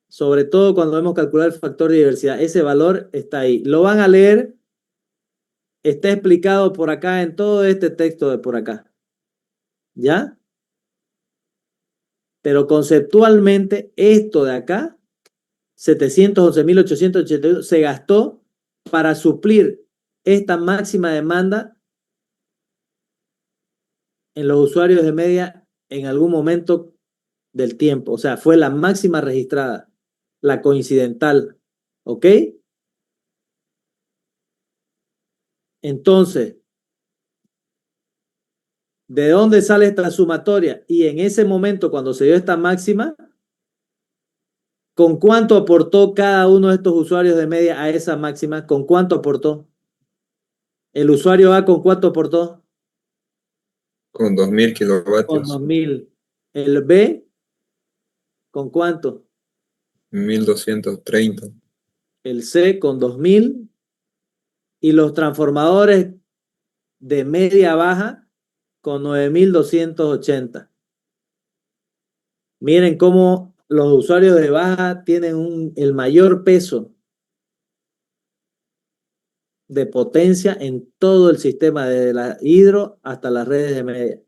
A: Sobre todo cuando hemos calculado el factor de diversidad. Ese valor está ahí. Lo van a leer. Está explicado por acá en todo este texto de por acá. ¿Ya? Pero conceptualmente, esto de acá, 711.881, se gastó para suplir esta máxima demanda en los usuarios de media en algún momento del tiempo. O sea, fue la máxima registrada, la coincidental. ¿Ok? Entonces, ¿de dónde sale esta sumatoria? Y en ese momento, cuando se dio esta máxima, ¿con cuánto aportó cada uno de estos usuarios de media a esa máxima? ¿Con cuánto aportó? ¿El usuario A con cuánto aportó?
I: Con 2.000
A: Con
I: kilovatios.
A: 2.000. ¿El B? ¿Con cuánto?
I: 1230.
A: El C con 2000 y los transformadores de media a baja con 9280. Miren cómo los usuarios de baja tienen el mayor peso de potencia en todo el sistema, desde la hidro hasta las redes de media.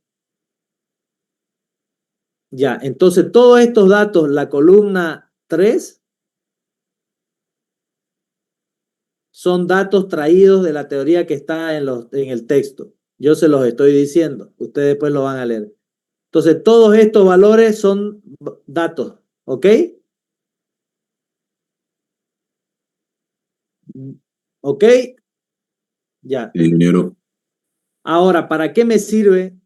A: Ya, entonces todos estos datos, la columna 3, son datos traídos de la teoría que está en el texto. Yo se los estoy diciendo, ustedes después lo van a leer. Entonces todos estos valores son datos, ¿ok? ¿Ok? Ya.
G: Sí, ingeniero.
A: Ahora, ¿para qué me sirven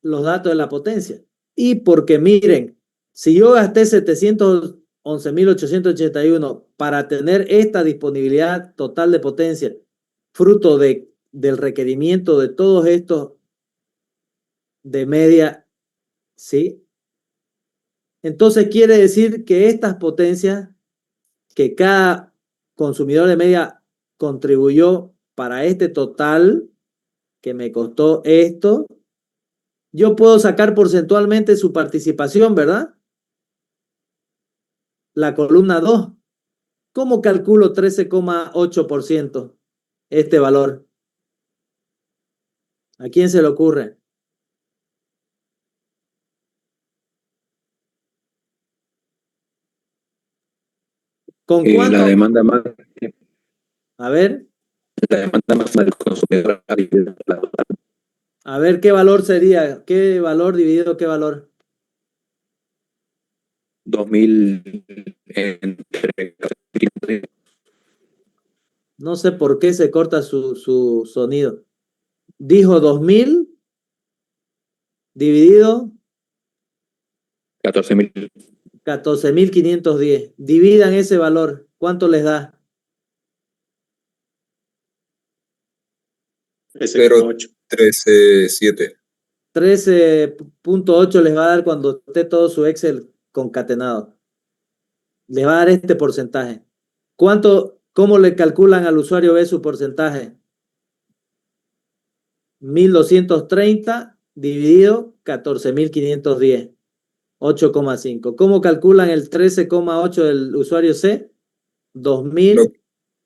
A: los datos de la potencia? Y porque miren, si yo gasté 711.881 para tener esta disponibilidad total de potencia, fruto del requerimiento de todos estos de media, ¿sí? Entonces quiere decir que estas potencias que cada consumidor de media contribuyó para este total que me costó esto, yo puedo sacar porcentualmente su participación, ¿verdad? La columna 2. ¿Cómo calculo 13,8% este valor? ¿A quién se le ocurre? ¿Con cuánto?
H: La demanda más,
A: A ver,
H: la demanda máxima del consumidor.
A: a ver qué valor sería, qué valor dividido qué valor.
H: 2000 entre...
A: No sé por qué se corta su sonido. Dijo 2000 dividido
H: 14.000.
A: 14.510. Dividan ese valor. ¿Cuánto les da?
C: Ese como 8.
I: 13.7.
A: 13.8 les va a dar cuando esté todo su Excel concatenado. Les va a dar este porcentaje. ¿Cómo le calculan al usuario B su porcentaje? 1.230 dividido 14.510. 8,5. ¿Cómo calculan el 13,8 del usuario C? 2.000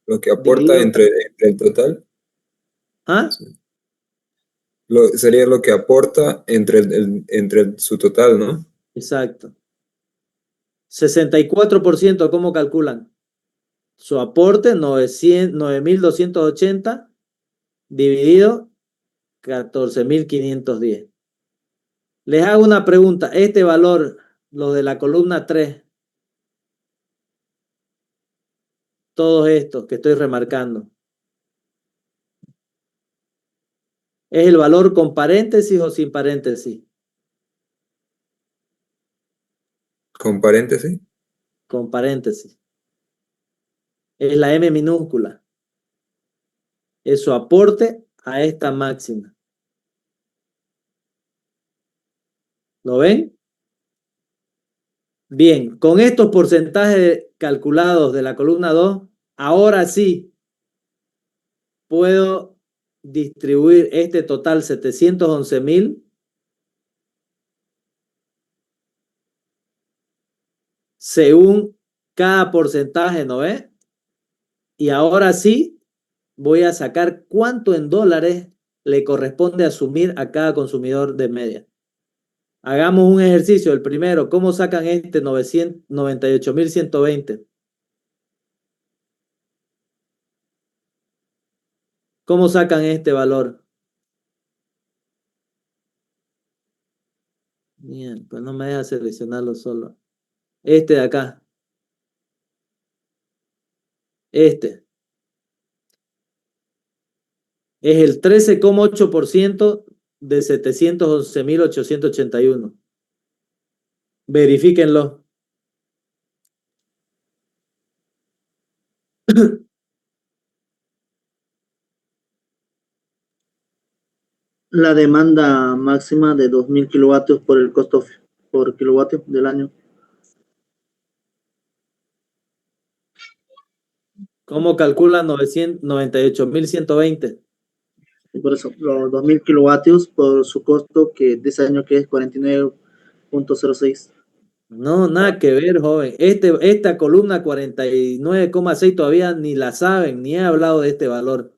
I: Lo que aporta
A: dividido.
I: entre el total.
A: ¿Ah?
I: Sería lo que aporta entre su total, ¿no?
A: Exacto. 64%, ¿cómo calculan? Su aporte, 9.280 dividido 14.510. Les hago una pregunta. Este valor, los de la columna 3, todos estos que estoy remarcando, ¿es el valor con paréntesis o sin paréntesis?
I: Con paréntesis.
A: Con paréntesis. Es la M minúscula. Es su aporte a esta máxima. ¿Lo ven? Bien, con estos porcentajes calculados de la columna 2, ahora sí puedo distribuir este total 711.000 según cada porcentaje, ¿no ve? Y ahora sí voy a sacar cuánto en dólares le corresponde asumir a cada consumidor de media. Hagamos un ejercicio. El primero, ¿cómo sacan este 98.120? ¿Cómo sacan este valor? Bien, pues no me deja seleccionarlo solo. Este de acá. Este. Es el 13,8% de 711.881. Verifíquenlo.
E: La demanda máxima de 2.000 kilovatios por el costo por kilovatio del año.
A: ¿Cómo calcula 98.120?
E: Y por eso, los 2000 kilovatios por su costo que de ese año que es 49.06.
A: No, nada que ver, joven. Esta columna 49,6 todavía ni la saben, ni he hablado de este valor.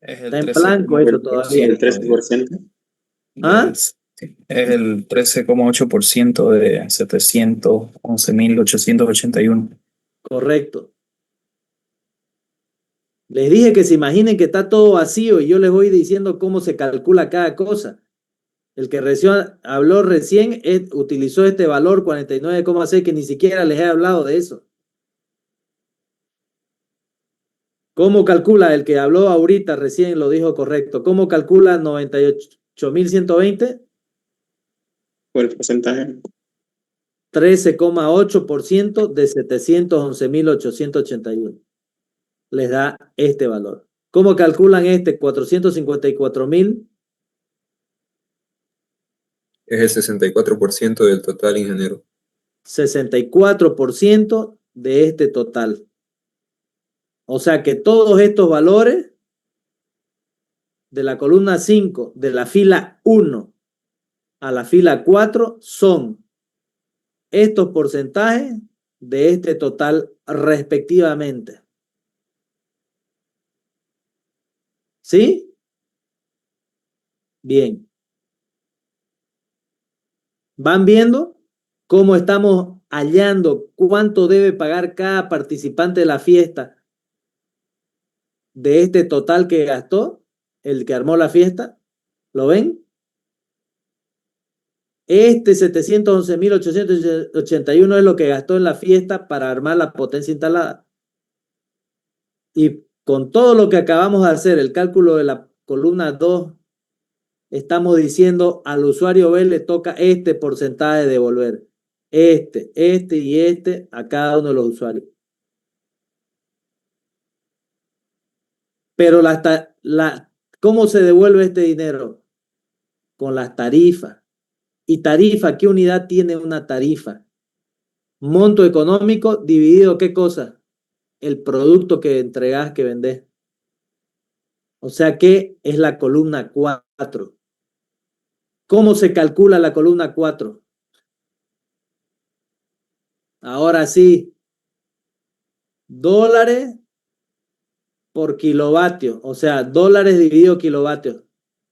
J: Es
A: Está en blanco esto todavía.
C: El 13%.
A: ¿Ah?
J: Es el 13,8% de 711.881.
A: Correcto. Les dije que se imaginen que está todo vacío y yo les voy diciendo cómo se calcula cada cosa. El que habló recién utilizó este valor 49,6 que ni siquiera les he hablado de eso. ¿Cómo calcula el que habló ahorita recién lo dijo correcto? ¿Cómo calcula 98.120?
C: Por el porcentaje.
A: 13,8% de 711.881. Les da este valor. ¿Cómo calculan este 454.000?
I: Es el 64% del total, ingeniero.
A: 64% de este total. O sea que todos estos valores de la columna 5, de la fila 1 a la fila 4 son estos porcentajes de este total respectivamente. ¿Sí? Bien. ¿Van viendo cómo estamos hallando cuánto debe pagar cada participante de la fiesta de este total que gastó, el que armó la fiesta? ¿Lo ven? Este 711.881 es lo que gastó en la fiesta para armar la potencia instalada. Y con todo lo que acabamos de hacer, el cálculo de la columna 2, estamos diciendo al usuario B le toca este porcentaje de devolver. Este y este a cada uno de los usuarios. Pero ¿cómo se devuelve este dinero? Con las tarifas. ¿Y tarifa? ¿Qué unidad tiene una tarifa? Monto económico dividido, ¿qué cosa? El producto que entregás, que vendés. O sea que es la columna 4. ¿Cómo se calcula la columna 4? Ahora sí. Dólares por kilovatio. O sea, dólares dividido kilovatios.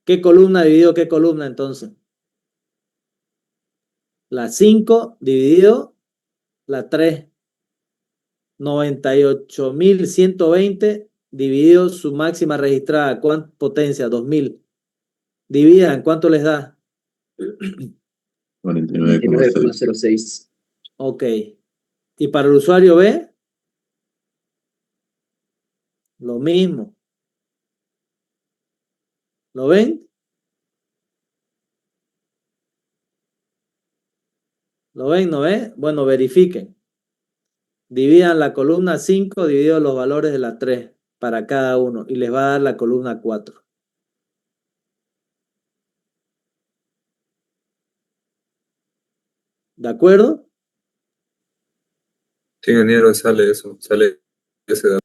A: ¿Qué columna dividido qué columna entonces? La 5 dividido la 3. 98.120 dividido su máxima registrada. ¿Cuánta potencia? 2.000. Dividan, ¿cuánto les da?
G: 49,6.
H: 49,06.
A: Ok. ¿Y para el usuario B? Lo mismo. ¿Lo ven? ¿Lo ven? ¿No ven? Bueno, verifiquen. Dividan la columna 5 dividido los valores de la 3 para cada uno y les va a dar la columna 4. ¿De acuerdo?
I: Sí, ingeniero, sale eso, sale ese dato.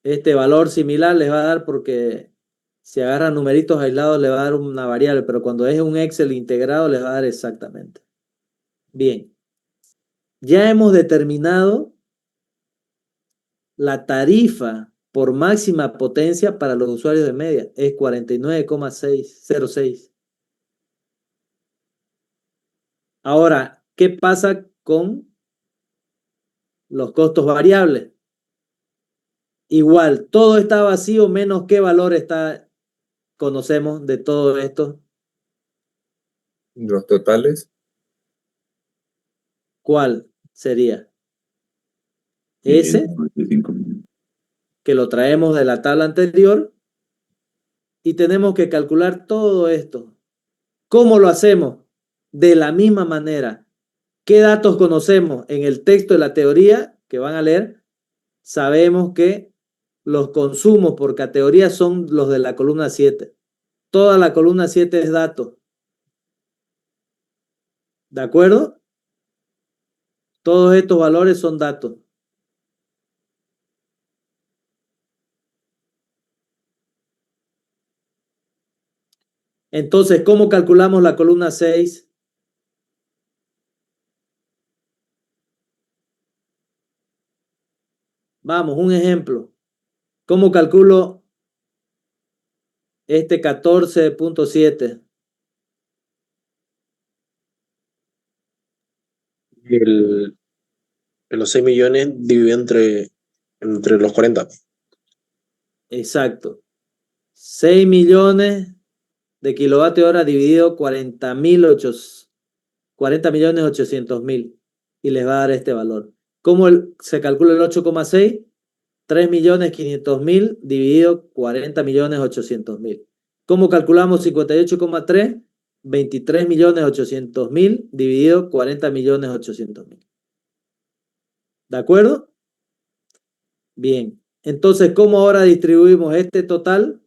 A: Este valor similar les va a dar porque si agarran numeritos aislados le va a dar una variable, pero cuando es un Excel integrado les va a dar exactamente. Bien. Ya hemos determinado la tarifa por máxima potencia para los usuarios de media. Es 49,606. Ahora, ¿qué pasa con los costos variables? Igual, todo está vacío menos qué valor conocemos de todo esto.
I: Los totales,
A: ¿Cuál sería? Ese,
G: 595.
A: que lo traemos de la tabla anterior, y tenemos que calcular todo esto. ¿Cómo lo hacemos? De la misma manera. ¿Qué datos conocemos? En el texto de la teoría que van a leer, sabemos que los consumos por categoría son los de la columna 7. Toda la columna 7 es datos. ¿De acuerdo? Todos estos valores son datos. Entonces, ¿cómo calculamos la columna 6? Vamos, un ejemplo. ¿Cómo calculo este 14.7?
K: Los 6 millones dividido entre los 40.
A: Exacto. 6 millones de kilovatios hora dividido 40 millones 800.000 y les va a dar este valor. ¿Cómo se calcula el 8,6? 3.500.000 dividido 40.800.000. ¿Cómo calculamos 58,3? 23.800.000 dividido 40.800.000. ¿De acuerdo? Bien. Entonces, ¿cómo ahora distribuimos este total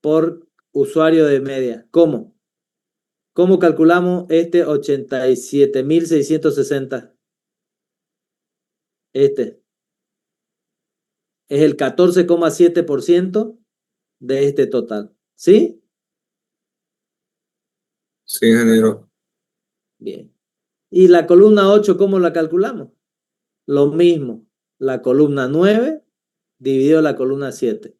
A: por usuario de media? ¿Cómo? ¿Cómo calculamos este 87.660? Este es el 14,7% de este total. ¿Sí?
I: Sí, ingeniero.
A: Bien. ¿Y la columna 8 cómo la calculamos? Lo mismo. La columna 9 dividido la columna 7.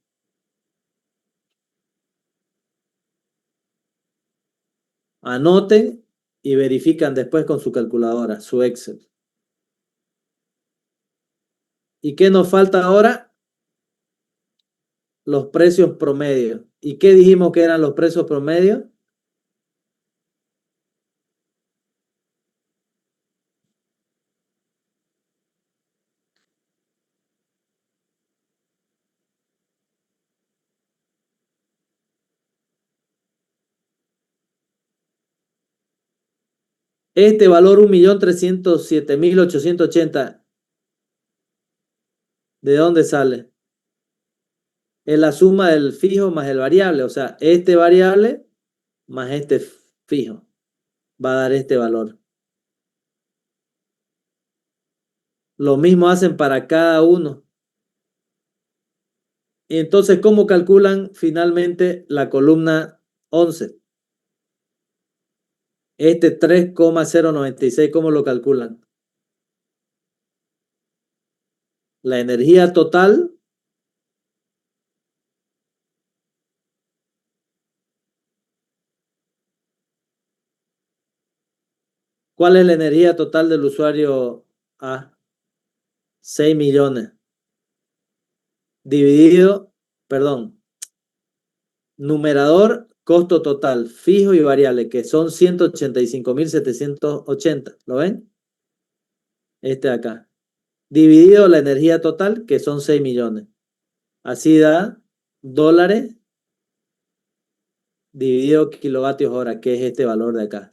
A: Anoten y verifican después con su calculadora, su Excel. ¿Y qué nos falta ahora? Los precios promedios. ¿Y qué dijimos que eran los precios promedios? Este valor 1.307.880, ¿de dónde sale? Es la suma del fijo más el variable. O sea, este variable más este fijo va a dar este valor. Lo mismo hacen para cada uno. Y entonces, ¿cómo calculan finalmente la columna 11? Este 3,096, ¿cómo lo calculan? La energía total ¿cuál es la energía total del usuario A? 6 millones. Dividido, perdón, numerador, costo total, fijo y variable, que son 185.780. ¿Lo ven? Este de acá. Dividido la energía total, que son 6 millones. Así da dólares dividido kilovatios hora, que es este valor de acá.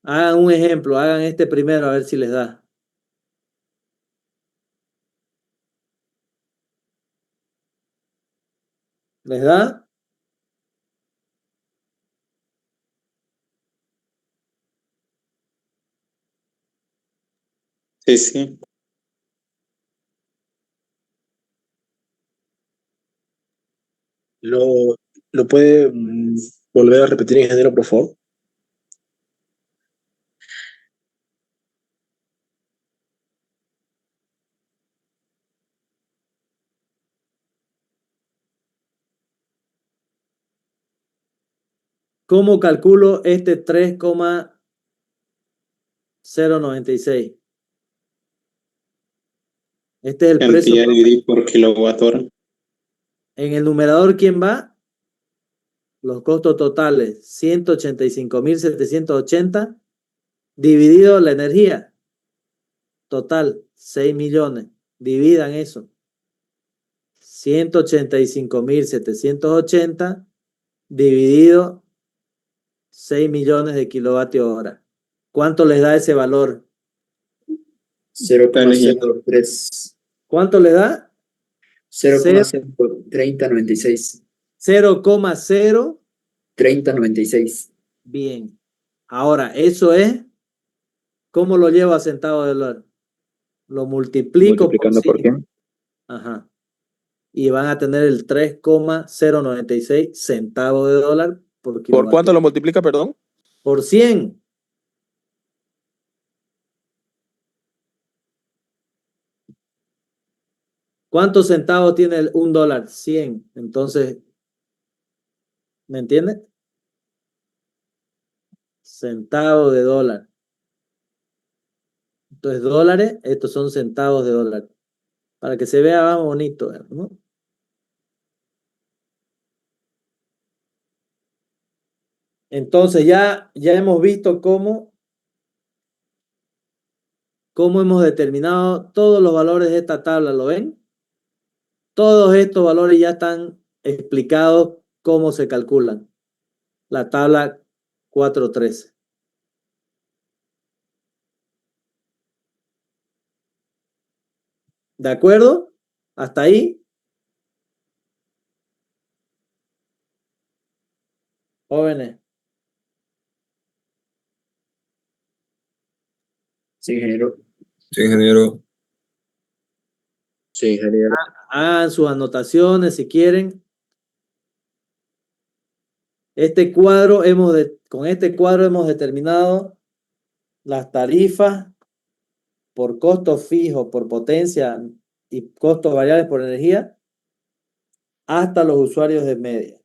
A: Hagan un ejemplo, hagan este primero a ver si les da. ¿Les da?
C: Sí, sí.
K: ¿Lo puede volver a repetir, ingeniero, por favor?
A: ¿Cómo calculo este 3,096? Este es el precio.
C: Cantidad dividido por kilowatt hora.
A: En el numerador, ¿quién va? Los costos totales, 185.780 dividido la energía total, 6 millones. Dividan eso. 185.780 dividido 6 millones de kilovatios hora. ¿Cuánto les da ese valor?
J: 0,03.
A: ¿Cuánto le da?
J: 0,3096.
A: 0,0.
J: 3096.
A: Bien. Ahora, eso es, ¿cómo lo llevo a centavo de dólar? Lo multiplico
J: Multiplicando por
A: 100.
J: qué.
A: Ajá. y van a tener el 3,096 centavos de dólar por
D: ¿Por
A: kilovatio.
D: cuánto lo multiplica, perdón?
A: Por 100. ¿Cuántos centavos tiene el $1? 100. Entonces, ¿me entiendes? Centavos de dólar. Entonces, dólares, estos son centavos de dólar. Para que se vea más bonito, ¿no? Entonces, ya hemos visto cómo hemos determinado todos los valores de esta tabla, ¿lo ven? Todos estos valores ya están explicados cómo se calculan. La tabla 413. ¿De acuerdo? ¿Hasta ahí? Jóvenes.
J: Sí, ingeniero.
I: Sí, ingeniero.
H: Sí, ingeniero.
A: Hagan sus anotaciones si quieren. Con este cuadro hemos determinado las tarifas por costos fijos, por potencia y costos variables por energía hasta los usuarios de media.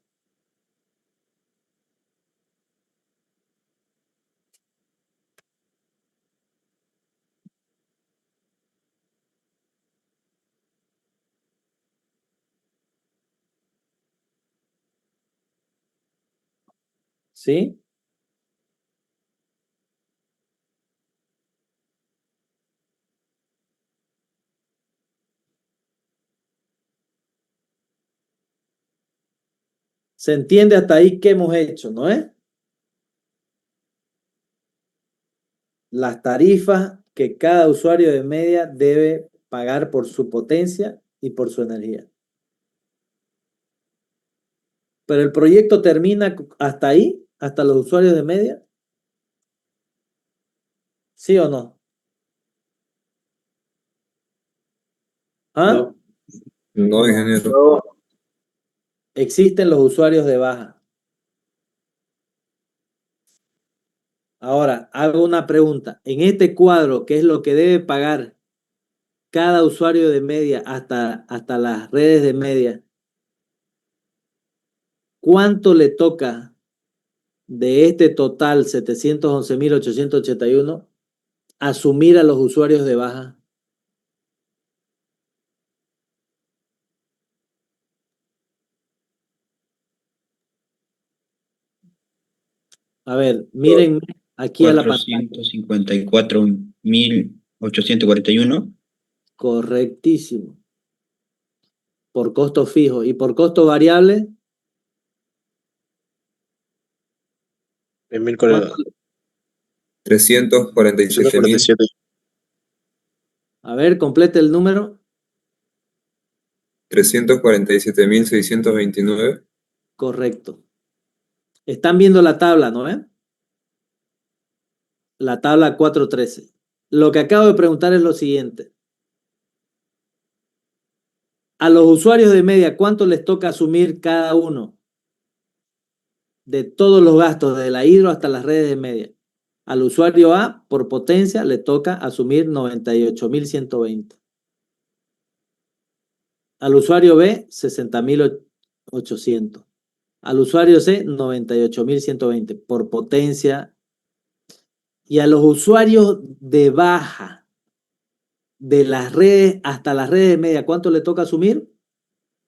A: ¿Sí? ¿Se entiende hasta ahí qué hemos hecho, no es? Las tarifas que cada usuario de media debe pagar por su potencia y por su energía. Pero el proyecto termina hasta ahí, hasta los usuarios de media. ¿Sí o no? ¿Ah?
J: No.
I: No, ingeniero.
E: No,
A: Existen los usuarios de baja. Ahora, hago una pregunta. En este cuadro, ¿qué es lo que debe pagar cada usuario de media hasta las redes de media? ¿Cuánto le toca de este total 711.881 asumir a los usuarios de baja? A ver, miren aquí a la pantalla.
J: 454.841.
A: Correctísimo. Por costo fijo. ¿Y por costo variable?
I: 347.000.
K: 147.
A: A ver, complete el número.
I: 347.629.
A: Correcto. Están viendo la tabla, ¿no? La tabla 413. Lo que acabo de preguntar es lo siguiente. A los usuarios de media, ¿cuánto les toca asumir cada uno de todos los gastos, de la hidro hasta las redes de media? Al usuario A, por potencia, le toca asumir 98.120. Al usuario B, 60.800. Al usuario C, 98.120 por potencia. Y a los usuarios de baja, de las redes hasta las redes de media, ¿cuánto le toca asumir?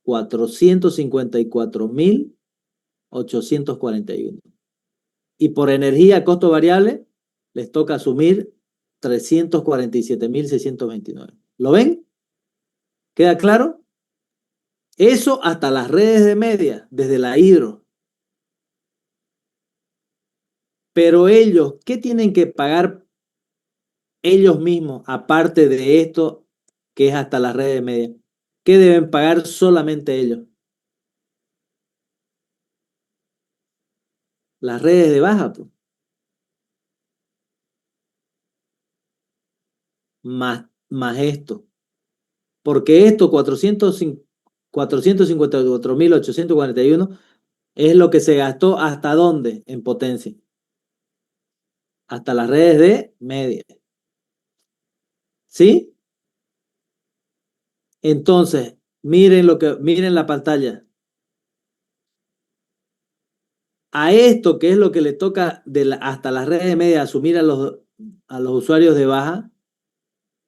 A: 454.841. Y por energía, costo variable, les toca asumir 347.629. ¿Lo ven? ¿Queda claro? Eso hasta las redes de media, desde la hidro. Pero ellos, ¿qué tienen que pagar ellos mismos, aparte de esto que es hasta las redes de media? ¿Qué deben pagar solamente ellos? Las redes de baja, pues. Más esto. Porque esto, 450, 454.841 es lo que se gastó hasta dónde en potencia. Hasta las redes de media. ¿Sí? Entonces, miren la pantalla. A esto, que es lo que le toca hasta las redes de media asumir a los usuarios de baja,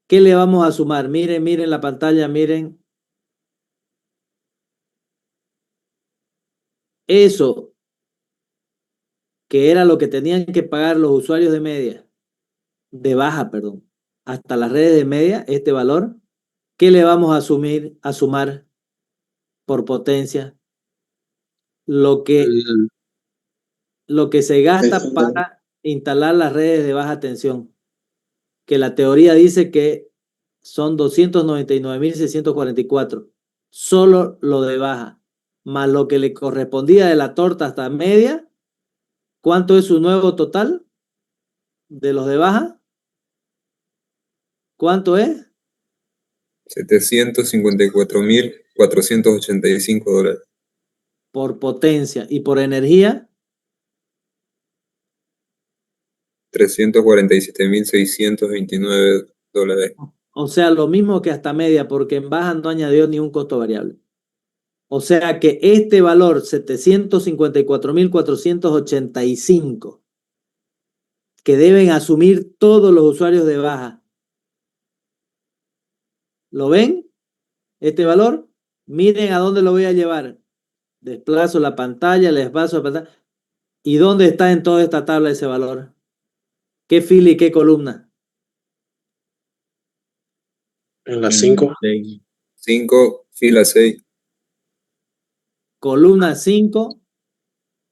A: ¿qué le vamos a sumar? Miren la pantalla, miren. Eso, que era lo que tenían que pagar los usuarios de media, de baja, perdón, hasta las redes de media, este valor, ¿qué le vamos a sumar por potencia? Lo que se gasta para instalar las redes de baja tensión, que la teoría dice que son 299.644, solo lo de baja, más lo que le correspondía de la torta hasta media. ¿Cuánto es su nuevo total de los de baja? ¿Cuánto es?
I: $754.485.
A: Por potencia. ¿Y por energía?
I: $347.629.
A: O sea, lo mismo que hasta media, porque en baja no añadió ni un costo variable. O sea que este valor, 754.485, que deben asumir todos los usuarios de baja. ¿Lo ven? Este valor, miren a dónde lo voy a llevar. Desplazo la pantalla, les paso la pantalla. ¿Y dónde está en toda esta tabla ese valor? ¿Qué fila y qué columna?
K: En la 5.
I: 5, fila 6.
A: Columna 5,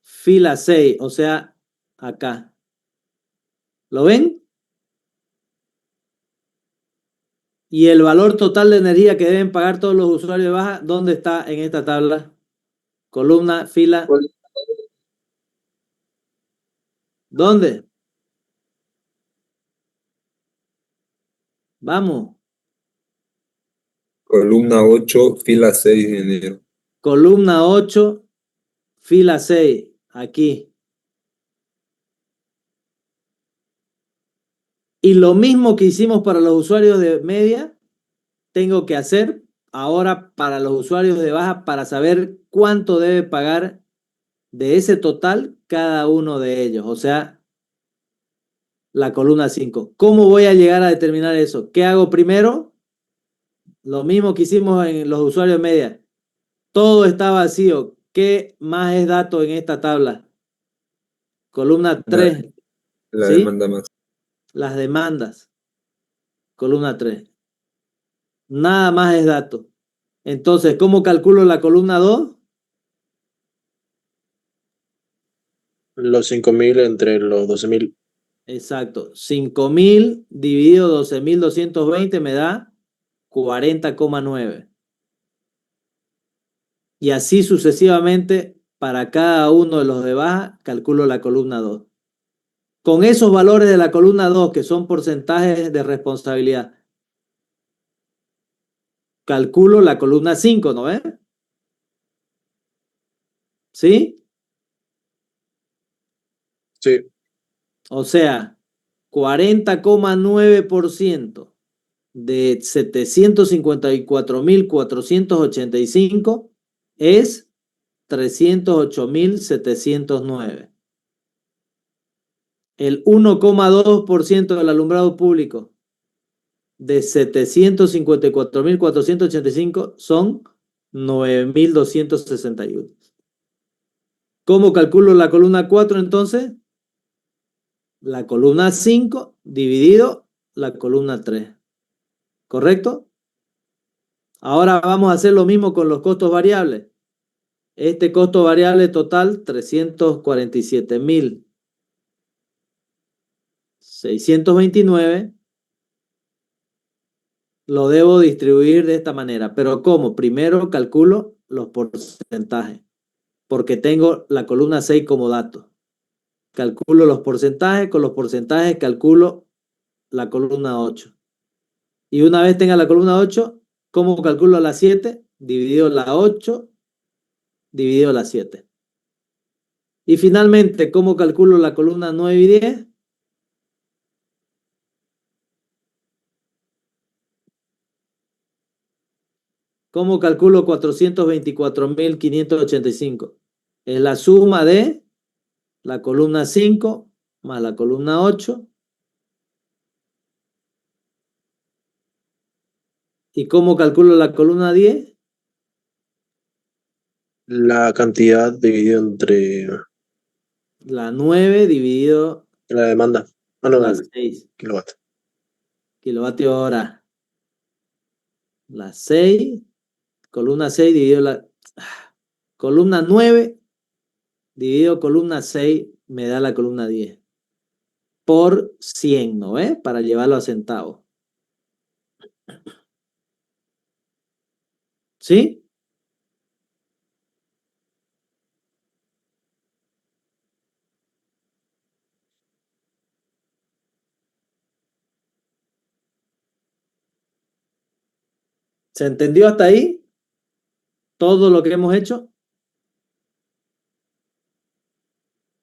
A: fila 6, o sea, acá. ¿Lo ven? Y el valor total de energía que deben pagar todos los usuarios de baja, ¿dónde está en esta tabla? Columna, fila. ¿Dónde? Vamos.
I: Columna 8, fila 6, ingeniero.
A: Columna 8, fila 6, aquí. Y lo mismo que hicimos para los usuarios de media, tengo que hacer ahora para los usuarios de baja para saber cuánto debe pagar de ese total cada uno de ellos. O sea, la columna 5. ¿Cómo voy a llegar a determinar eso? ¿Qué hago primero? Lo mismo que hicimos en los usuarios de media. Todo está vacío. ¿Qué más es dato en esta tabla? Columna 3.
I: La
A: ¿sí?
I: demanda más.
A: Las demandas. Columna 3. Nada más es dato. Entonces, ¿cómo calculo la columna 2?
K: Los 5.000 entre los 12.000.
A: Exacto. 5.000 dividido 12.220 me da 40,9. Y así sucesivamente para cada uno de los de baja, calculo la columna 2. Con esos valores de la columna 2, que son porcentajes de responsabilidad, calculo la columna 5, ¿no ves? ¿Sí?
K: Sí.
A: O sea, 40,9% de 754.485 es 308.709. El 1,2% del alumbrado público de 754.485 son 9.261. ¿Cómo calculo la columna 4 entonces? La columna 5 dividido la columna 3. ¿Correcto? Ahora vamos a hacer lo mismo con los costos variables. Este costo variable total, 347.629, lo debo distribuir de esta manera. ¿Pero cómo? Primero calculo los porcentajes, porque tengo la columna 6 como dato. Calculo los porcentajes, con los porcentajes calculo la columna 8. Y una vez tenga la columna 8, ¿cómo calculo la 7? dividido la 8 dividido la 7. Y finalmente, ¿cómo calculo la columna 9 y 10? ¿Cómo calculo 424.585? Es la suma de la columna 5 más la columna 8. ¿Y cómo calculo la columna 10?
K: La cantidad dividido entre
A: La 9 dividido
K: la demanda. Ah, no,
A: la
K: el
A: 6
K: kilowatt.
A: kilovatios hora. La 6, columna 6 dividido la... Columna 9 dividido columna 6 me da la columna 10. Por 100, ¿no ves? Para llevarlo a centavos. ¿Sí? ¿Se entendió hasta ahí? ¿Todo lo que hemos hecho?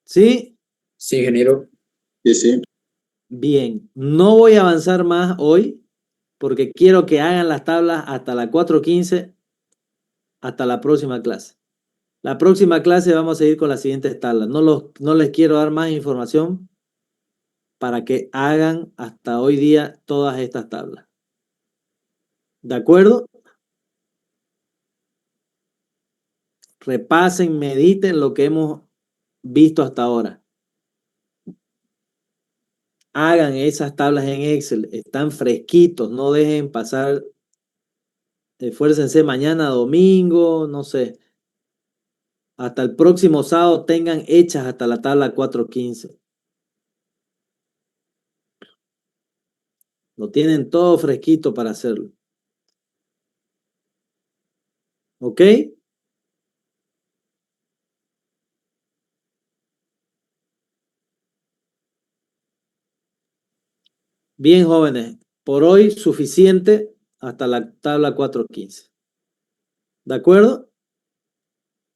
A: ¿Sí?
J: Sí, ingeniero.
C: Sí, sí.
A: Bien. No voy a avanzar más hoy porque quiero que hagan las tablas hasta la 4:15 hasta la próxima clase. La próxima clase vamos a seguir con las siguientes tablas. No les quiero dar más información para que hagan hasta hoy día todas estas tablas. ¿De acuerdo? Repasen, mediten lo que hemos visto hasta ahora. Hagan esas tablas en Excel. Están fresquitos. No dejen pasar. Esfuércense mañana, domingo, no sé. Hasta el próximo sábado tengan hechas hasta la tabla 4:15. Lo tienen todo fresquito para hacerlo. ¿Ok? Bien, jóvenes. Por hoy suficiente hasta la tabla 4:15. ¿De acuerdo?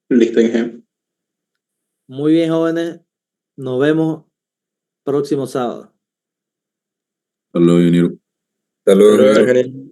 C: Listo, ingeniero.
A: Muy bien, jóvenes. Nos vemos próximo sábado.
G: Hasta luego, ingeniero.
I: Hasta luego,
J: Hasta luego,
I: ingeniero.
J: ingeniero.